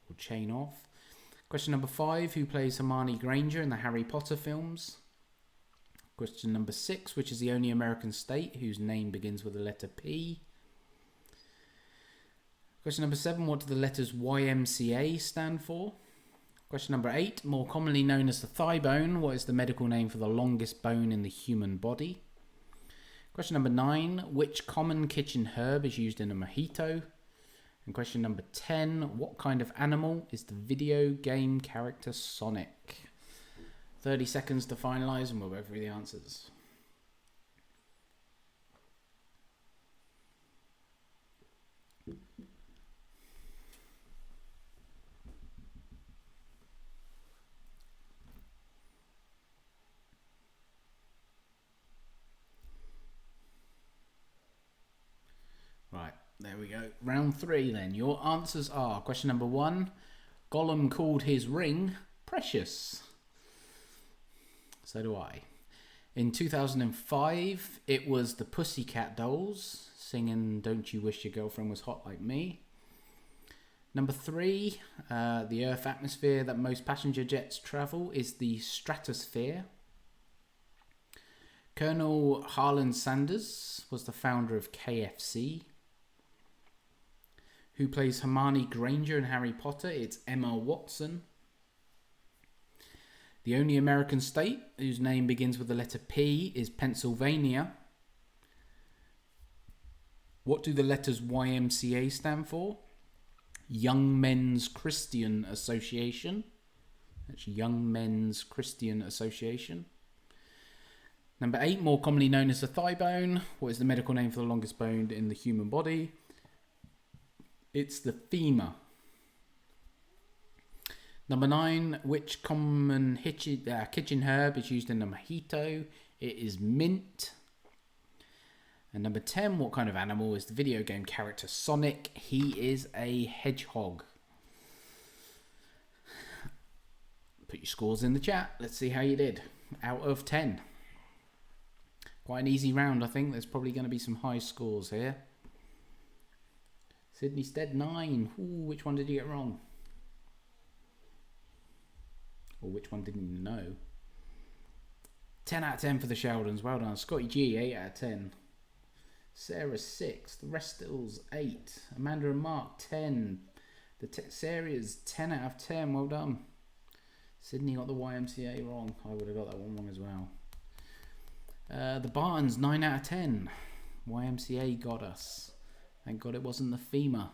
or chain of? Question number 5. Who plays Hermione Granger in the Harry Potter films? Question number 6. Which is the only American state whose name begins with the letter P? Question number 7. What do the letters YMCA stand for? Question number 8. More commonly known as the thigh bone, what is the medical name for the longest bone in the human body? Question number 9. Which common kitchen herb is used in a mojito? And question number 10. What kind of animal is the video game character Sonic? 30 seconds to finalise and we'll go through the answers. Right, there we go. Round 3 then. Your answers are: question number 1, Gollum called his ring precious. So do I. In 2005, it was the Pussycat Dolls singing Don't You Wish Your Girlfriend Was Hot Like Me. Number 3, the Earth atmosphere that most passenger jets travel is the stratosphere. Colonel Harlan Sanders was the founder of KFC. Who plays Hermione Granger in Harry Potter? It's Emma Watson. The only American state whose name begins with the letter P is Pennsylvania. What do the letters YMCA stand for? Young Men's Christian Association. That's Young Men's Christian Association. Number 8, more commonly known as the thigh bone. What is the medical name for the longest bone in the human body? It's the femur. Number 9, which common kitchen herb is used in a mojito? It is mint. And number 10, what kind of animal is the video game character Sonic? He is a hedgehog. Put your scores in the chat. Let's see how you did. Out of 10. Quite an easy round, I think. There's probably going to be some high scores here. Sydney Stead, 9. Ooh, which one did you get wrong? Or which one didn't you know? 10 out of 10 for the Sheldons. Well done. Scotty G, 8 out of 10. Sarah, 6. The Restles, 8. Amanda and Mark, 10. The Texarias, 10 out of 10. Well done. Sydney got the YMCA wrong. I would have got that one wrong as well. The Bonz, 9 out of 10. YMCA got us. Thank God it wasn't the FEMA.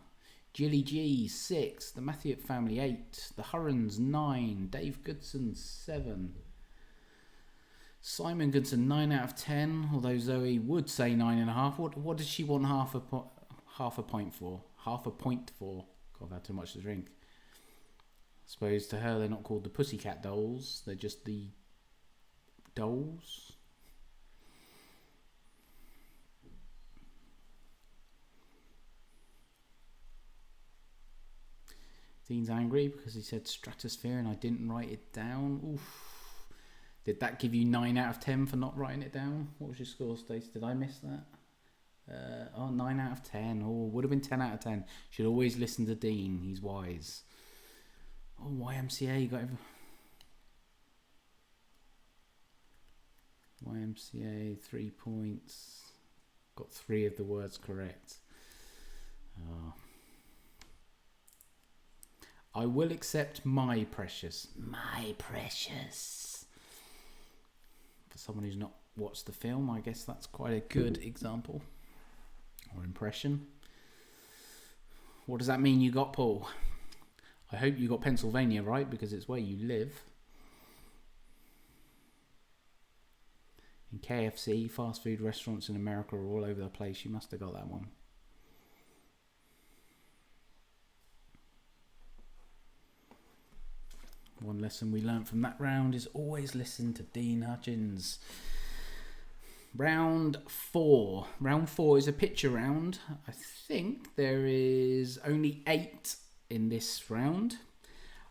Jilly G, 6. The Matthew family, 8. The Hurrens, 9. Dave Goodson, 7. Simon Goodson, 9 out of 10. Although Zoe would say 9.5. What did she want half a point for? Half a point for? God, I've had too much to drink. I suppose to her they're not called the Pussycat Dolls. They're just the dolls. Dean's angry because he said stratosphere and I didn't write it down. Oof. Did that give you 9 out of 10 for not writing it down? What was your score, Stacey? Did I miss that? 9 out of 10. Oh, would have been 10 out of 10. Should always listen to Dean. He's wise. Oh, YMCA got YMCA 3 points. Got 3 of the words correct. Oh. I will accept my precious. My precious. For someone who's not watched the film, I guess that's quite a good example or impression. What does that mean you got, Paul? I hope you got Pennsylvania right because it's where you live. In KFC, fast food restaurants in America are all over the place. You must have got that one. One lesson we learnt from that round is always listen to Dean Hutchins. Round 4. Round 4 is a picture round. I think there is only 8 in this round.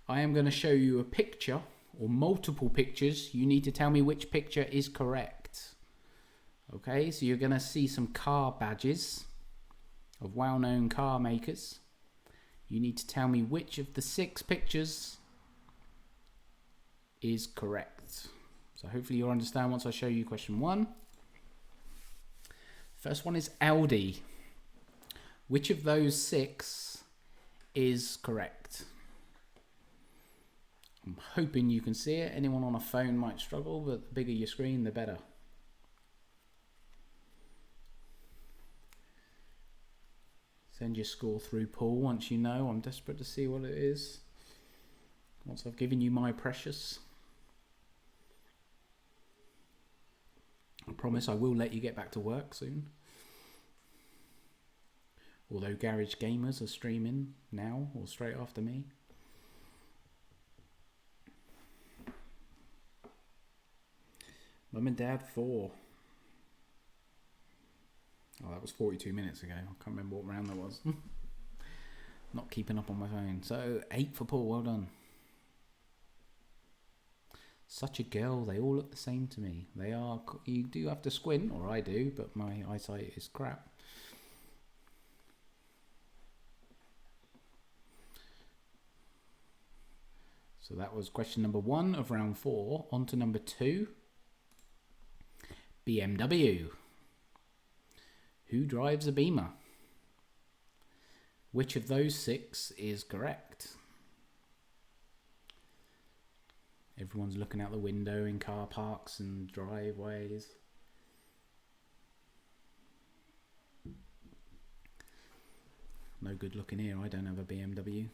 I am going to show you a picture or multiple pictures. You need to tell me which picture is correct. Okay, so you're going to see some car badges of well-known car makers. You need to tell me which of the 6 pictures is correct. So hopefully you'll understand once I show you question 1. First one is Audi. Which of those 6 is correct? I'm hoping you can see it. Anyone on a phone might struggle, but the bigger your screen, the better. Send your score through, Paul, once you know. I'm desperate to see what it is. Once I've given you my precious. I promise I will let you get back to work soon. Although Garage Gamers are streaming now or straight after me. Mum and Dad 4. Oh, that was 42 minutes ago. I can't remember what round that was. Not keeping up on my phone. So 8 for Paul. Well done. Such a girl, they all look the same to me. They are, you do have to squint, or I do, but my eyesight is crap. So that was question number 1 of round 4. On to number 2. BMW. Who drives a Beamer? Which of those 6 is correct? Everyone's looking out the window in car parks and driveways. No good looking here. I don't have a BMW.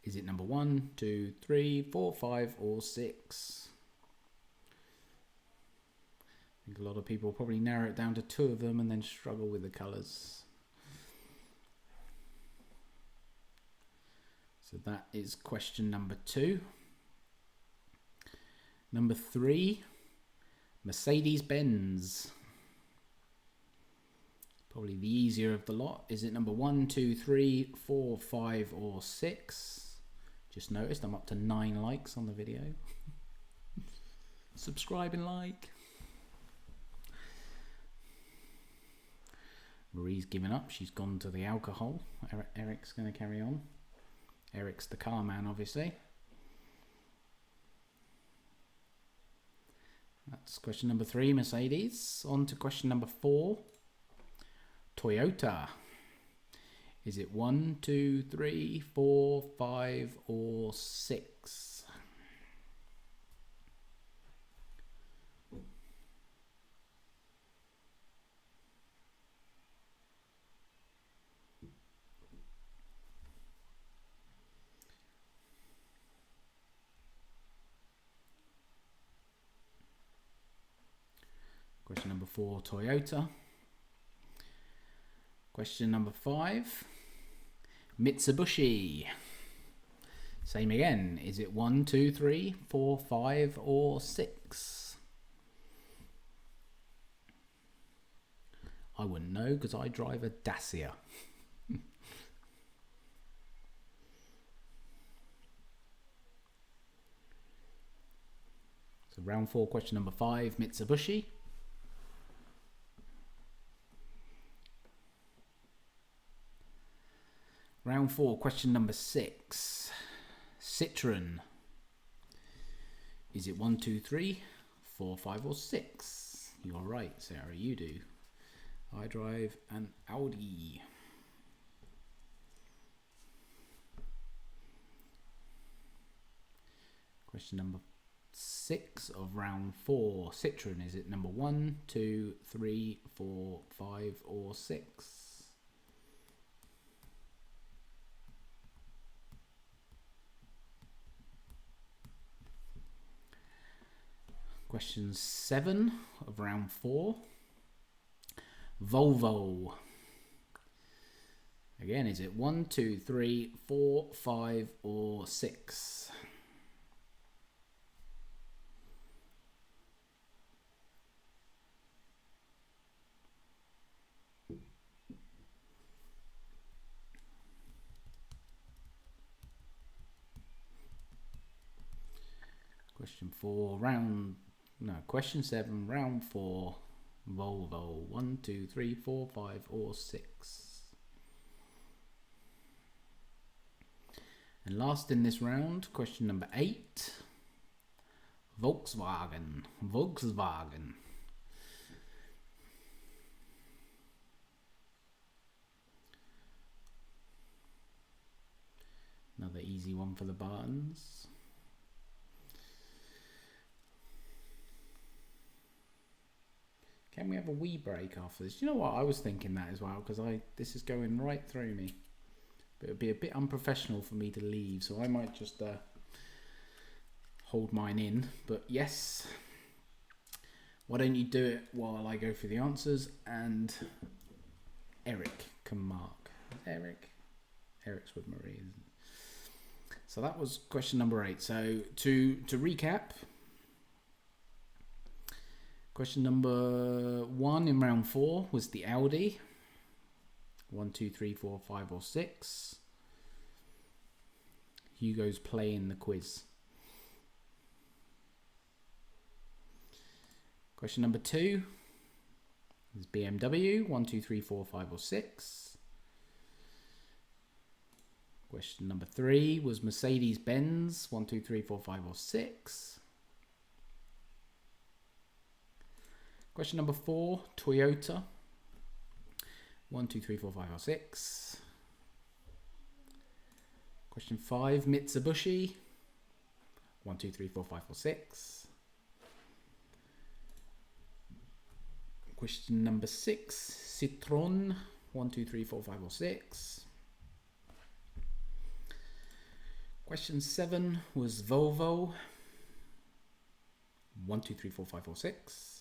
Is it number 1, 2, 3, 4, 5 or 6? I think a lot of people probably narrow it down to 2 of them and then struggle with the colours. So that is question number 2. Number 3, Mercedes-Benz. Probably the easier of the lot. Is it number 1, 2, 3, 4, 5 or 6? Just noticed I'm up to 9 likes on the video. Subscribe and like. Marie's given up. She's gone to the alcohol. Eric's going to carry on. Eric's the car man, obviously. That's question number 3, Mercedes. On to question number 4, Toyota. Is it 1, 2, 3, 4, 5, or 6? Question number 4, Toyota. Question number 5, Mitsubishi. Same again. Is it 1, 2, 3, 4, 5, or 6? I wouldn't know because I drive a Dacia. So round 4, question number 5, Mitsubishi. Round 4, question number 6, Citroen. Is it 1, 2, 3, 4, 5, or 6? You're right, Sarah, you do. I drive an Audi. Question number 6 of round 4, Citroen. Is it number 1, 2, 3, 4, 5, or 6? Question 7 of round 4, Volvo. Again, is it 1, 2, 3, 4, 5, or 6? Question 7, round 4, Volvo. 1, 2, 3, 4, 5, or 6. And last in this round, question number 8, Volkswagen. Another easy one for the Bartons. Can we have a wee break after this? You know what? I was thinking that as well because this is going right through me. But it would be a bit unprofessional for me to leave, so I might just hold mine in. But yes, why don't you do it while I go through the answers and Eric can mark. Eric's with Marie, isn't it? So that was question number 8. So to recap. Question number 1 in round 4 was the Audi. 1, 2, 3, 4, 5, or 6. Hugo's playing the quiz. Question number 2 is BMW. 1, 2, 3, 4, 5, or 6. Question number 3 was Mercedes-Benz. 1, 2, 3, 4, 5, or 6. Question number 4, Toyota. 1, 2, 3, 4, 5, or 6. Question 5, Mitsubishi. 1, 2, 3, 4, 5, or 6. Question number 6, Citroen. 1, 2, 3, 4, 5, or 6. Question 7 was Volvo. 1, 2, 3, 4, 5, or 6.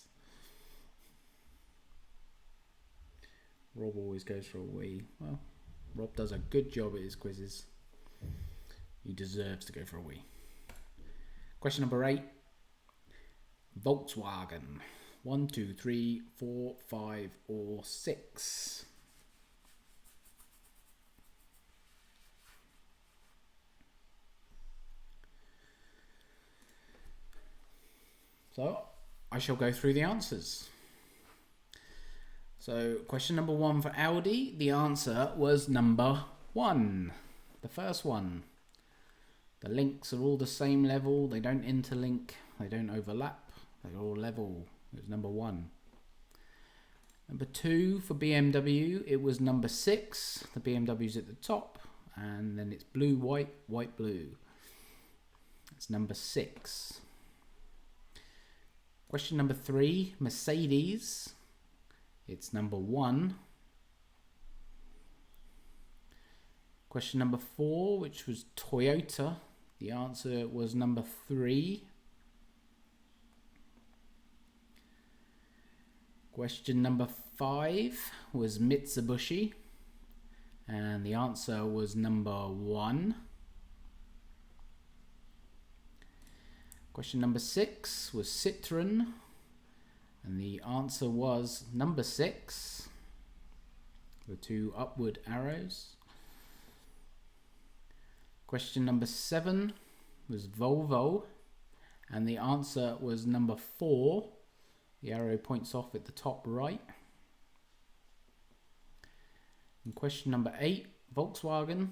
Rob always goes for a wee. Well, Rob does a good job at his quizzes. He deserves to go for a wee. Question number 8. Volkswagen. 1, 2, 3, 4, 5, or 6. So, I shall go through the answers. So, question number 1 for Audi, the answer was number 1. The first one. The links are all the same level. They don't interlink. They don't overlap. They're all level. It was number 1. Number 2 for BMW, it was number 6. The BMW's at the top. And then it's blue, white, white, blue. It's number 6. Question number 3, Mercedes. It's number 1. Question number 4, which was Toyota. The answer was number 3. Question number 5 was Mitsubishi. And the answer was number 1. Question number 6 was Citroen. And the answer was number 6. The 2 upward arrows. Question number 7 was Volvo, and the answer was number 4. The arrow points off at the top right. And question number 8, Volkswagen.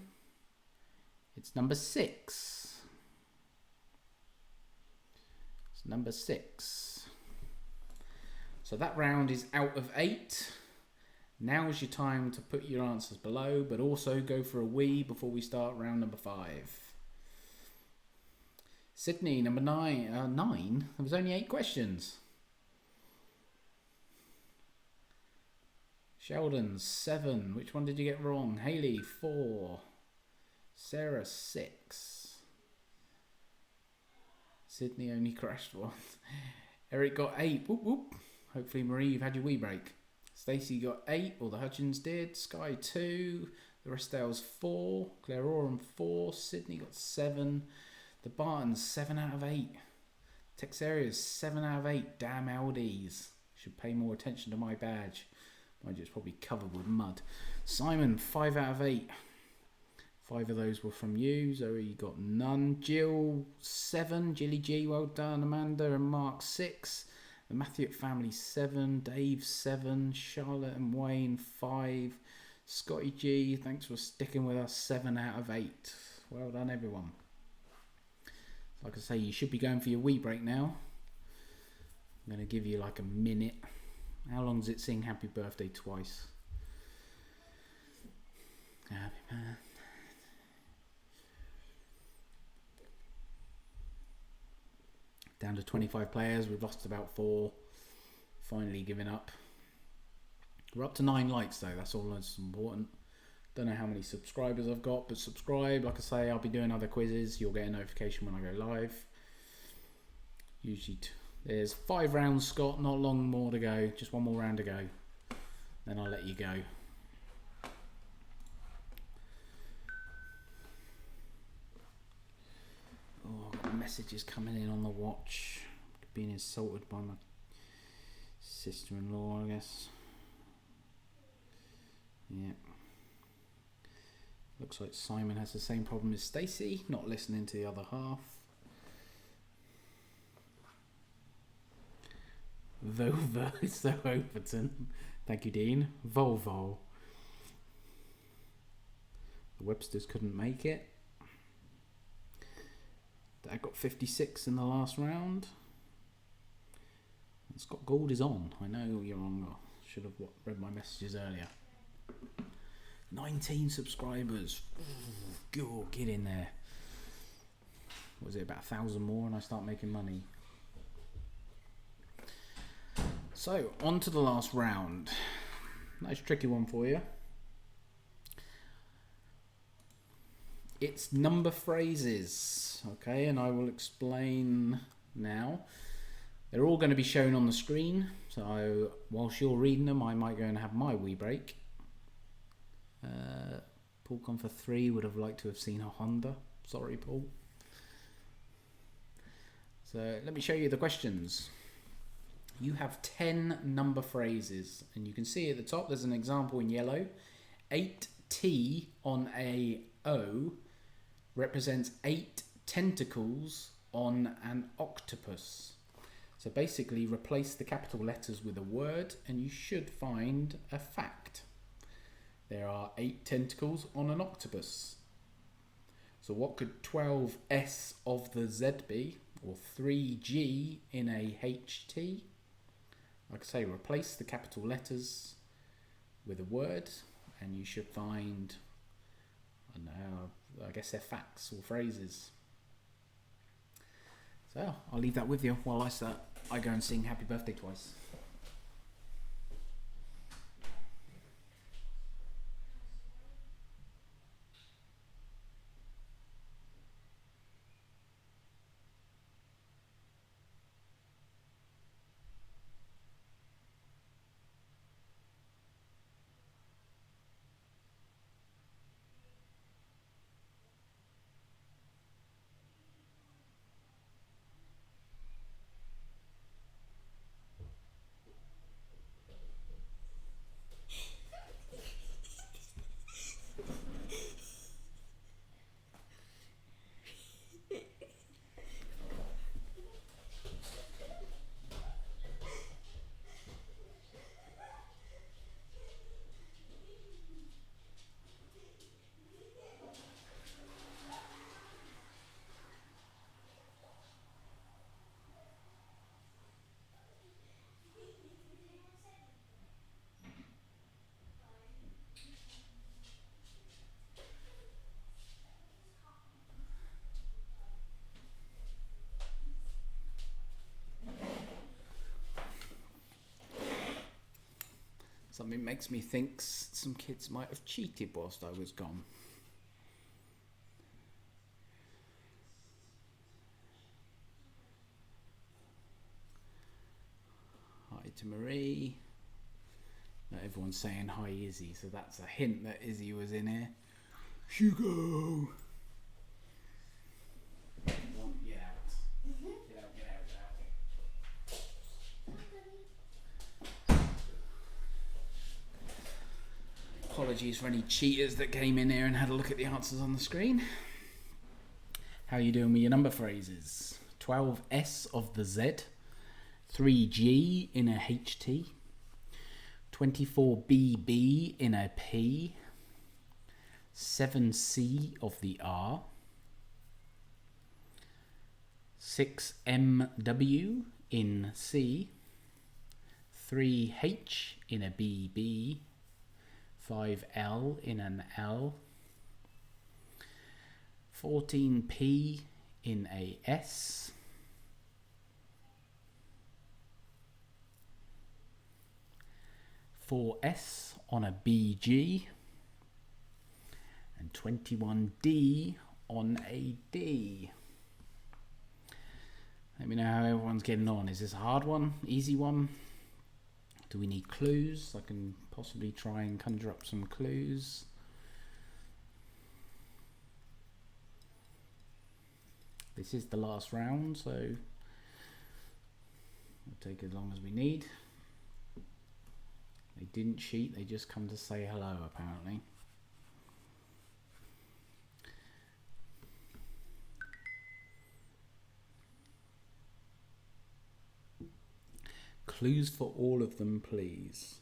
It's number 6. It's number 6. So that round is out of 8. Now's your time to put your answers below, but also go for a wee before we start round number 5. Sydney, number 9. 9? There was only 8 questions. Sheldon, 7. Which one did you get wrong? Haley, 4. Sarah, 6. Sydney only crashed once. Eric got 8. Whoop, whoop. Hopefully, Marie, you've had your wee break. Stacey got 8, or the Hutchins did. Sky 2. The Restales 4. Claire Oram 4. Sydney got 7. The Bartons 7 out of 8. Texaria's 7 out of 8. Damn Aldi's. Should pay more attention to my badge. Mind you, it's probably covered with mud. Simon 5 out of 8. 5 of those were from you. Zoe got none. Jill 7. Jilly G, well done. Amanda and Mark 6. The Matthew family 7, Dave 7, Charlotte and Wayne 5, Scotty G, thanks for sticking with us, 7 out of 8. Well done everyone. Like I say, you should be going for your wee break now. I'm going to give you like a minute. How long does it sing Happy Birthday twice? Happy birthday. Down to 25 players. We've lost about 4. Finally giving up. We're up to 9 likes though. That's all that's important. Don't know how many subscribers I've got, but subscribe. Like I say, I'll be doing other quizzes. You'll get a notification when I go live. Usually there's 5 rounds, Scott. Not long more to go. Just one more round to go. Then I'll let you go. Oh, I've got messages coming in on the watch. Being insulted by my sister-in-law, I guess. Yeah. Looks like Simon has the same problem as Stacey, not listening to the other half. Volvo is so Overton. Thank you, Dean. Volvo. The Websters couldn't make it. I got 56 in the last round. And Scott Gould is on. I know you're on. I should have read my messages earlier. 19 subscribers. Ooh, get in there. What was it, about 1,000 more and I start making money? So, on to the last round. Nice tricky one for you. It's number phrases, okay, and I will explain now. They're all going to be shown on the screen, so whilst you're reading them, I might go and have my wee break. Paul gone for 3, would have liked to have seen a Honda. Sorry, Paul. So let me show you the questions. You have 10 number phrases, and you can see at the top there's an example in yellow. 8T on a O represents 8 tentacles on an octopus. So basically replace the capital letters with a word and you should find a fact. There are 8 tentacles on an octopus. So what could 12S of the Z be? Or 3G in a HT? Like I say, replace the capital letters with a word and you should find, I don't know, I guess they're facts or phrases. So I'll leave that with you while I go and sing Happy Birthday twice. Something makes me think some kids might have cheated whilst I was gone. Hi to Marie. Now everyone's saying hi Izzy, so that's a hint that Izzy was in here. Hugo! Get out. Get out, get out, get out. Apologies for any cheaters that came in here and had a look at the answers on the screen. How are you doing with your number phrases? 12S of the Z, 3G in a HT, 24BB in a P, 7C of the R, 6MW in C, 3H in a BB, 5L in an L, 14P in a S, 4S on a BG, and 21D on a D. Let me know how everyone's getting on. Is this a hard one? Easy one? Do we need clues? I can possibly try and conjure up some clues. This is the last round, so it'll take as long as we need. They didn't cheat, they just come to say hello, apparently. Clues for all of them, please.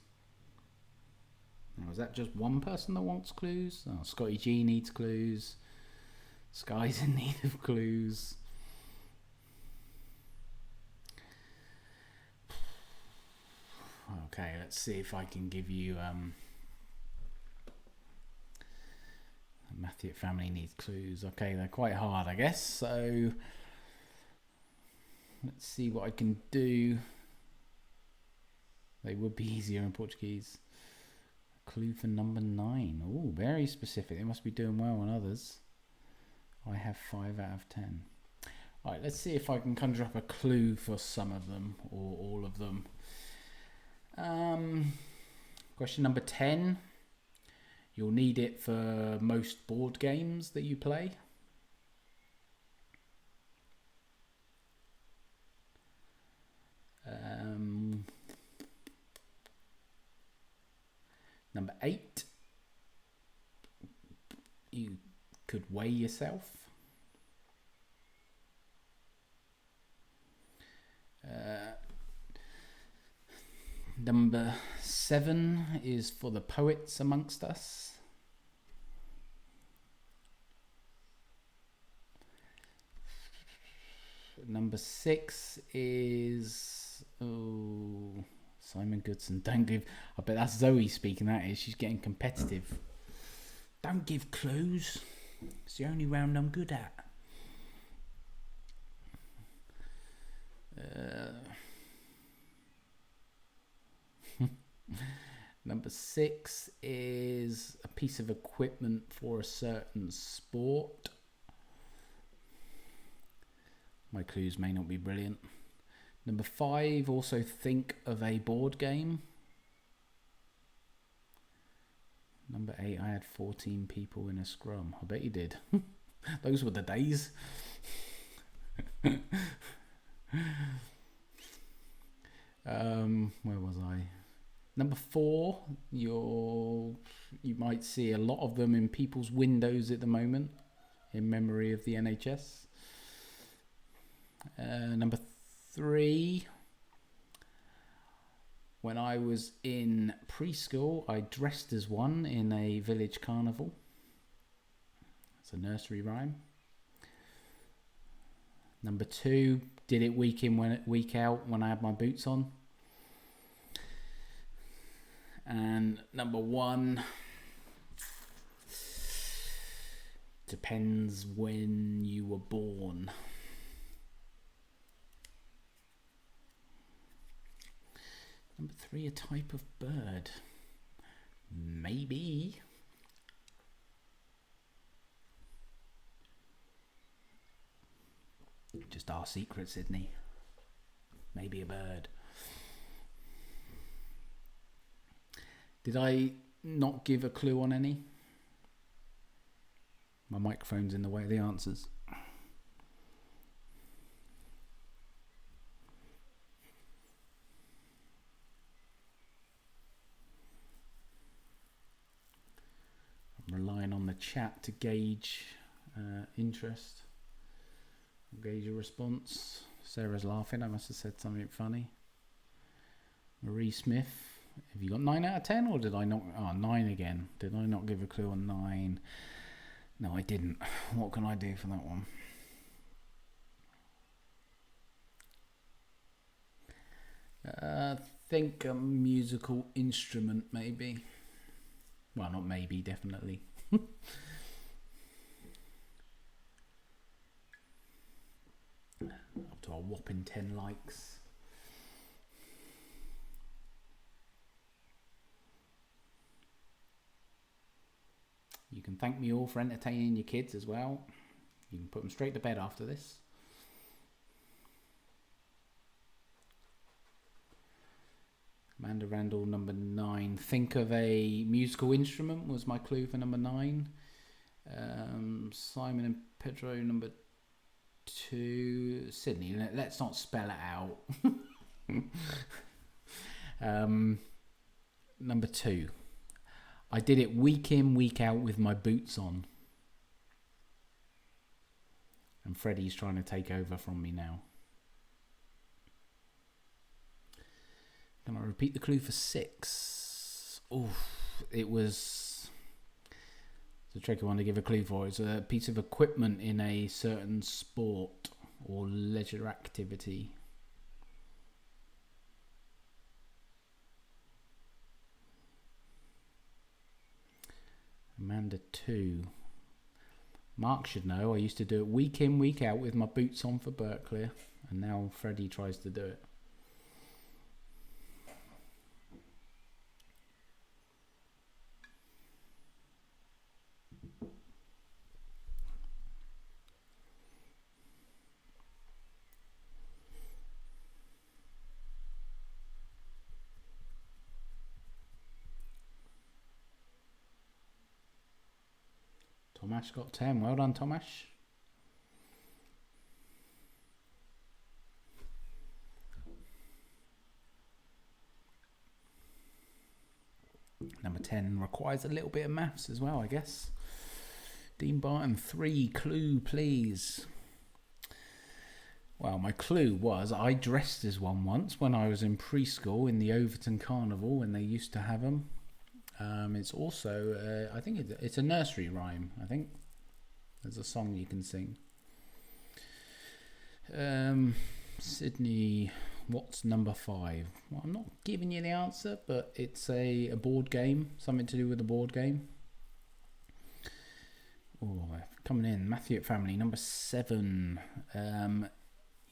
Now, is that just one person that wants clues? Oh, Scotty G needs clues. Sky's in need of clues. Okay, let's see if I can give you Matthew family needs clues. Okay, they're quite hard, I guess. So let's see what I can do. They would be easier in Portuguese. Clue for number 9. Oh, very specific. They must be doing well on others. I have 5 out of 10. All right, let's see if I can conjure up a clue for some of them or all of them. Question number 10. You'll need it for most board games that you play. Number 8. You could weigh yourself. Number 7 is for the poets amongst us. Number 6 is Simon Goodson. Don't give. I bet that's Zoe speaking. That is. She's getting competitive. Don't give clues. It's the only round I'm good at. Number 6 is a piece of equipment for a certain sport. My clues may not be brilliant. Number 5, also think of a board game. Number 8, I had 14 people in a scrum. I bet you did. Those were the days. Where was I? Number 4, you might see a lot of them in people's windows at the moment in memory of the NHS. Number 3, when I was in preschool, I dressed as one in a village carnival. It's a nursery rhyme. Number 2, did it week in, week out when I had my boots on. And number 1, depends when you were born. Number 3, a type of bird. Maybe. Just our secret, Sydney. Maybe a bird. Did I not give a clue on any? My microphone's in the way of the answers. I'm relying on the chat to gauge interest. Gauge a response. Sarah's laughing. I must have said something funny. Marie Smith. Have you got 9 out of 10 or did I not? 9 again. Did I not give a clue on 9? No, I didn't. What can I do for that one? Think a musical instrument, maybe. Well, not maybe, definitely. Up to a whopping 10 likes. You can thank me all for entertaining your kids as well. You can put them straight to bed after this. Amanda Randall, number 9. Think of a musical instrument was my clue for number 9. Simon and Pedro, number 2. Sydney, let's not spell it out. Number 2. I did it week in, week out with my boots on. And Freddie's trying to take over from me now. Can I repeat the clue for 6? It was... It's a tricky one to give a clue for. It's a piece of equipment in a certain sport or leisure activity. Amanda 2. Mark should know. I used to do it week in, week out with my boots on for Berkeley, and now Freddie tries to do it. Tomash got 10. Well done, Tomash. Number 10 requires a little bit of maths as well, I guess. Dean Barton, 3. Clue, please. Well, my clue was I dressed as one once when I was in preschool in the Overton Carnival when they used to have them. It's also, I think it's a nursery rhyme, I think. There's a song you can sing. Sydney, what's number 5? Well, I'm not giving you the answer, but it's a board game, something to do with a board game. Oh, coming in, Matthew at Family, number 7.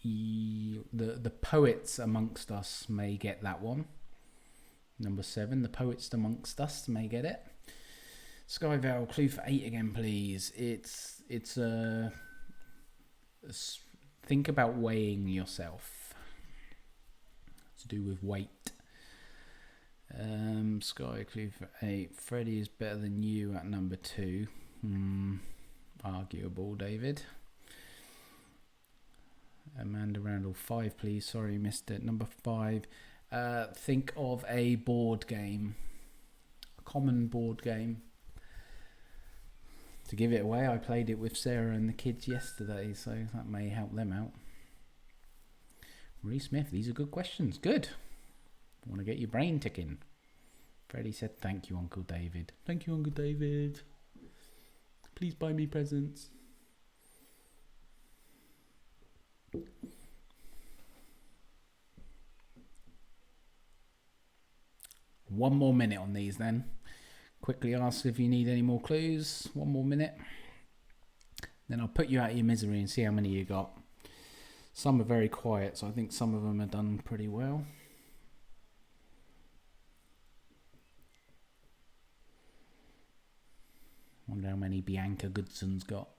The poets amongst us may get that one. Number 7, the poets amongst us may get it. Skyvale, clue for 8 again, please. It's think about weighing yourself. To do with weight. Sky, clue for 8. Freddie is better than you at number 2. Arguable, David. Amanda Randall, 5, please. Sorry, missed it. Number 5. Think of a board game. A common board game. To give it away, I played it with Sarah and the kids yesterday, so that may help them out. Marie Smith, these are good questions. Good. Want to get your brain ticking. Freddie said, thank you, Uncle David. Thank you, Uncle David. Please buy me presents. One more minute on these then. Quickly ask if you need any more clues. 1 more minute. Then I'll put you out of your misery and see how many you got. Some are very quiet, so I think some of them are done pretty well. Wonder how many Bianca Goodson's got.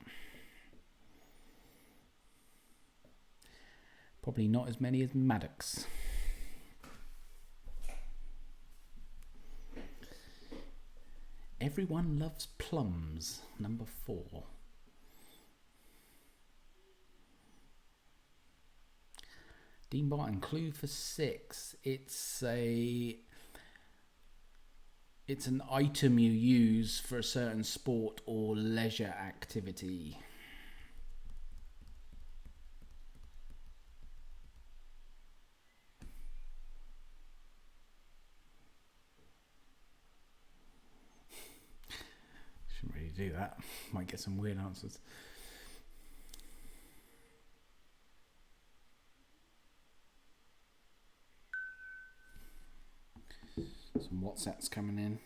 Probably not as many as Maddox. Everyone Loves Plums, number 4. Dean Barton, clue for 6. It's an item you use for a certain sport or leisure activity. Shouldn't really do that. Might get some weird answers. Some WhatsApps coming in.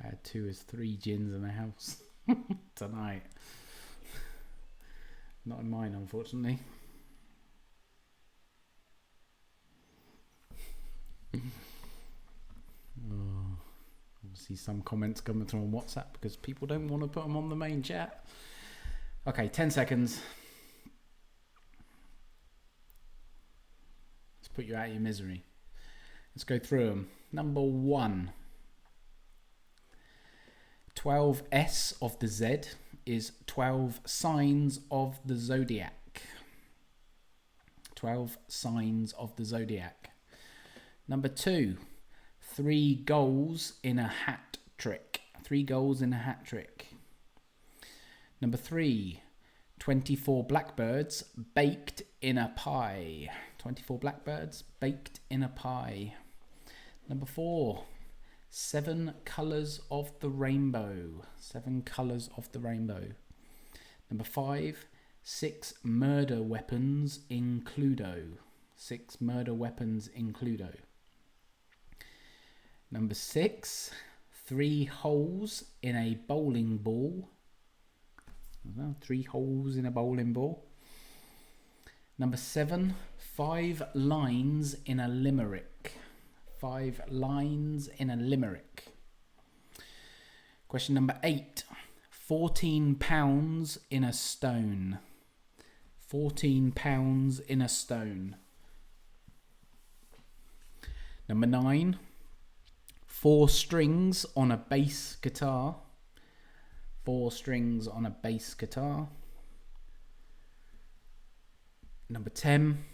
I had 2 as 3 gins in the house tonight. Not in mine, unfortunately. Obviously some comments coming through on WhatsApp because people don't want to put them on the main chat. Okay, 10 seconds. Let's put you out of your misery. Let's go through them. Number 1. 12S of the Z is 12 signs of the zodiac. 12 signs of the zodiac. Number 2. 3 goals in a hat trick. 3 goals in a hat trick. Number 3. 24 blackbirds baked in a pie. 24 blackbirds baked in a pie. Number 4. 7 colours of the rainbow. 7 colours of the rainbow. Number 5. 6 murder weapons in Cluedo. 6 murder weapons in Cluedo. Number 6. 3 holes in a bowling ball. 3 holes in a bowling ball. Number 7. 5 lines in a limerick. 5 lines in a limerick. Question number 8. 14 pounds in a stone. 14 pounds in a stone. Number 9. 4 strings on a bass guitar. 4 strings on a bass guitar. Number 10.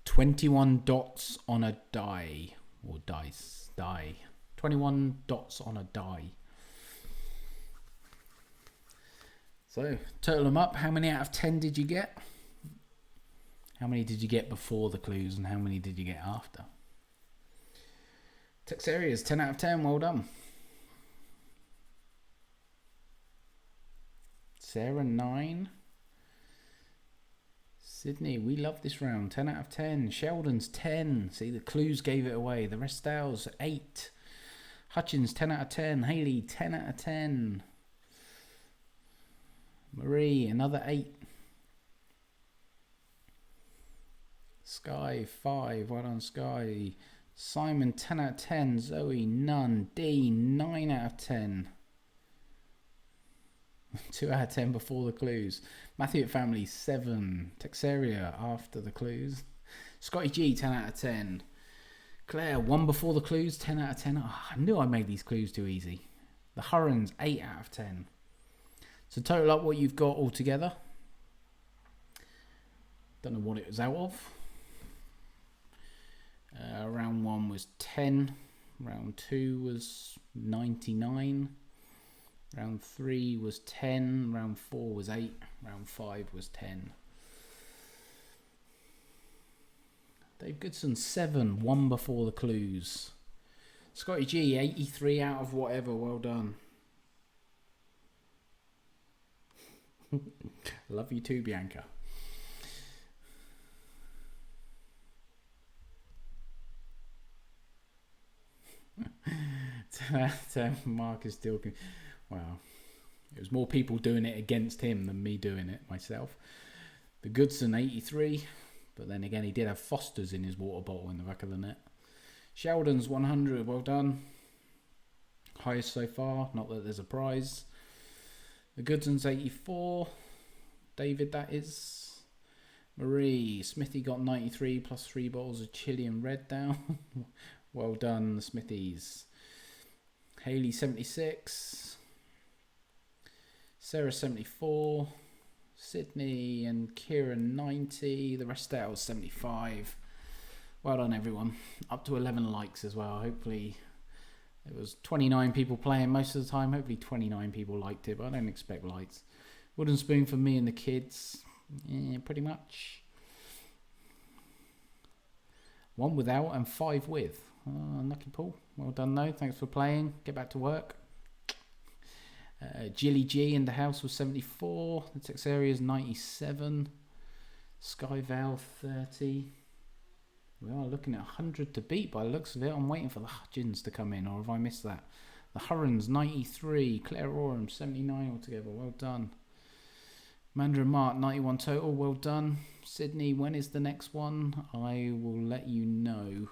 21 dots on a die. Or dice. Die. 21 dots on a die. So, total them up. How many out of 10 did you get? How many did you get before the clues and how many did you get after? Tex Areas, 10 out of 10. Well done. Sarah, 9. Sydney, we love this round. 10 out of 10. Sheldon's 10. See, the clues gave it away. The rest else, 8. Hutchins, 10 out of 10. Haley, 10 out of 10. Marie, another 8. Sky, 5. Well done, Sky. Simon, 10 out of 10. Zoe, none. Dean, 9 out of 10. 2 out of 10 before the clues. Matthew at Family, 7. Texaria after the clues. Scotty G, 10 out of 10. Claire, 1 before the clues, 10 out of 10. Oh, I knew I made these clues too easy. The Hurrens, 8 out of 10. So total up what you've got all together. Don't know what it was out of. Round 1 was 10. Round 2 was 99. Round 3 was 10. Round 4 was 8. Round 5 was 10. Dave Goodson, 7. 1 before the clues. Scotty G, 83 out of whatever. Well done. Love you too, Bianca. Mark is still... Wow. It was more people doing it against him than me doing it myself. The Goodson, 83. But then again, he did have Foster's in his water bottle in the back of the net. Sheldon's 100. Well done. Highest so far. Not that there's a prize. The Goodson's 84. David, that is. Marie. Smithy got 93 plus 3 bottles of chili and red down. Well done, the Smithies. Haley, 76. Sarah, 74. Sydney and Kieran, 90. The rest out was 75. Well done, everyone. Up to 11 likes as well. Hopefully, it was 29 people playing most of the time. Hopefully 29 people liked it, but I don't expect likes. Wooden spoon for me and the kids. Yeah, pretty much. 1 without and 5 with. Unlucky Paul. Well done though. Thanks for playing. Get back to work. Jilly G in the house was 74. The text area is 97. Sky Val 30. We are looking at 100 to beat by the looks of it. I'm waiting for the Hutchins to come in, or have I missed that? The Hurrens 93. Claire Oram 79 altogether. Well done. Mandra Mark 91 total. Well done. Sydney, when is the next one? I will let you know.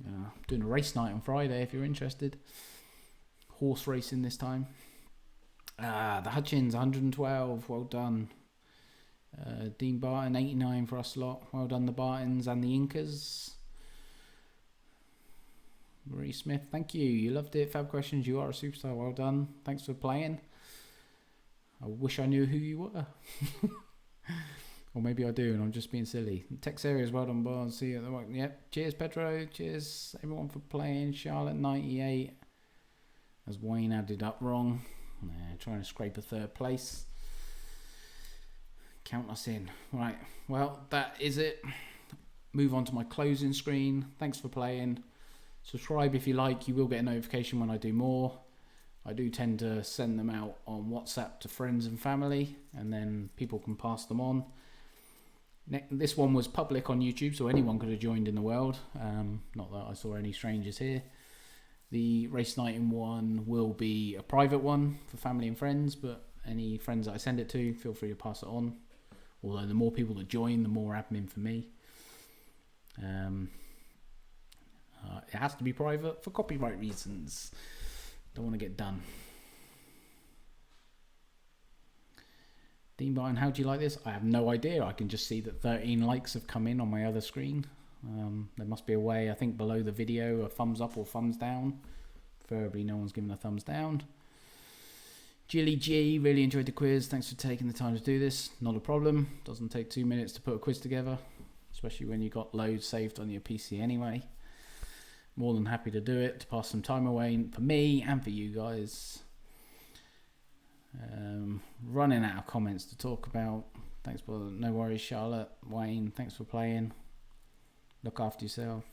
I'm doing a race night on Friday if you're interested. Horse racing this time. The Hutchins 112. Well done. Dean Barton 89 for us lot. Well done, the Bartons and the Incas. Marie Smith, thank you. You loved it. Fab questions. You are a superstar. Well done. Thanks for playing. I wish I knew who you were. Or maybe I do and I'm just being silly. Text areas, well done, Bonz. See you at the work. Yep. Cheers, Pedro. Cheers, everyone, for playing. Charlotte 98. As Wayne added up wrong. Trying to scrape a 3rd place. Count us in. Right. Well, that is it. Move on to my closing screen. Thanks for playing. Subscribe if you like. You will get a notification when I do more. I do tend to send them out on WhatsApp to friends and family, and then people can pass them on. This one was public on YouTube, so anyone could have joined in the world. Not that I saw any strangers here. The race night in one will be a private one for family and friends, but any friends that I send it to, feel free to pass it on. Although the more people that join, the more admin for me. It has to be private for copyright reasons. Don't want to get done. Dean Barton, how do you like this? I have no idea. I can just see that 13 likes have come in on my other screen. There must be a way, I think, below the video, a thumbs up or thumbs down. Preferably no one's given a thumbs down. Jilly G, really enjoyed the quiz. Thanks for taking the time to do this. Not a problem. Doesn't take 2 minutes to put a quiz together, especially when you got loads saved on your PC anyway. More than happy to do it, to pass some time away for me and for you guys. Running out of comments to talk about. Thanks for no worries, Charlotte, Wayne. Thanks for playing. Look after yourself.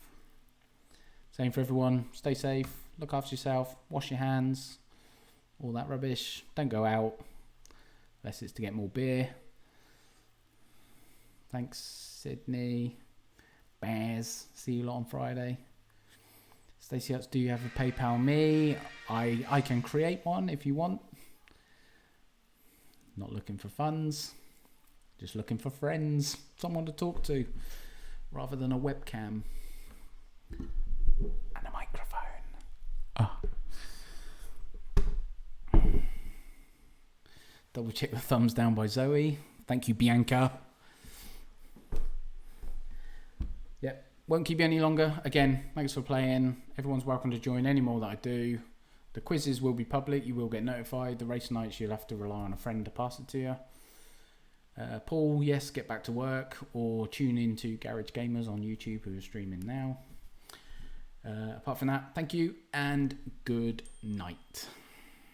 Same for everyone. Stay safe. Look after yourself. Wash your hands. All that rubbish. Don't go out. Unless it's to get more beer. Thanks, Sydney. Bears. See you lot on Friday. Stacey Hutz, do you have a PayPal me? I can create one if you want. Not looking for funds. Just looking for friends. Someone to talk to. Rather than a webcam. And a microphone. Ah. Double check the thumbs down by Zoe. Thank you, Bianca. Yep. Won't keep you any longer. Again, thanks for playing. Everyone's welcome to join any more that I do. The quizzes will be public. You will get notified. The race nights, you'll have to rely on a friend to pass it to you. Paul, yes, get back to work or tune in to Garage Gamers on YouTube, who are streaming now. Apart from that, thank you and good night.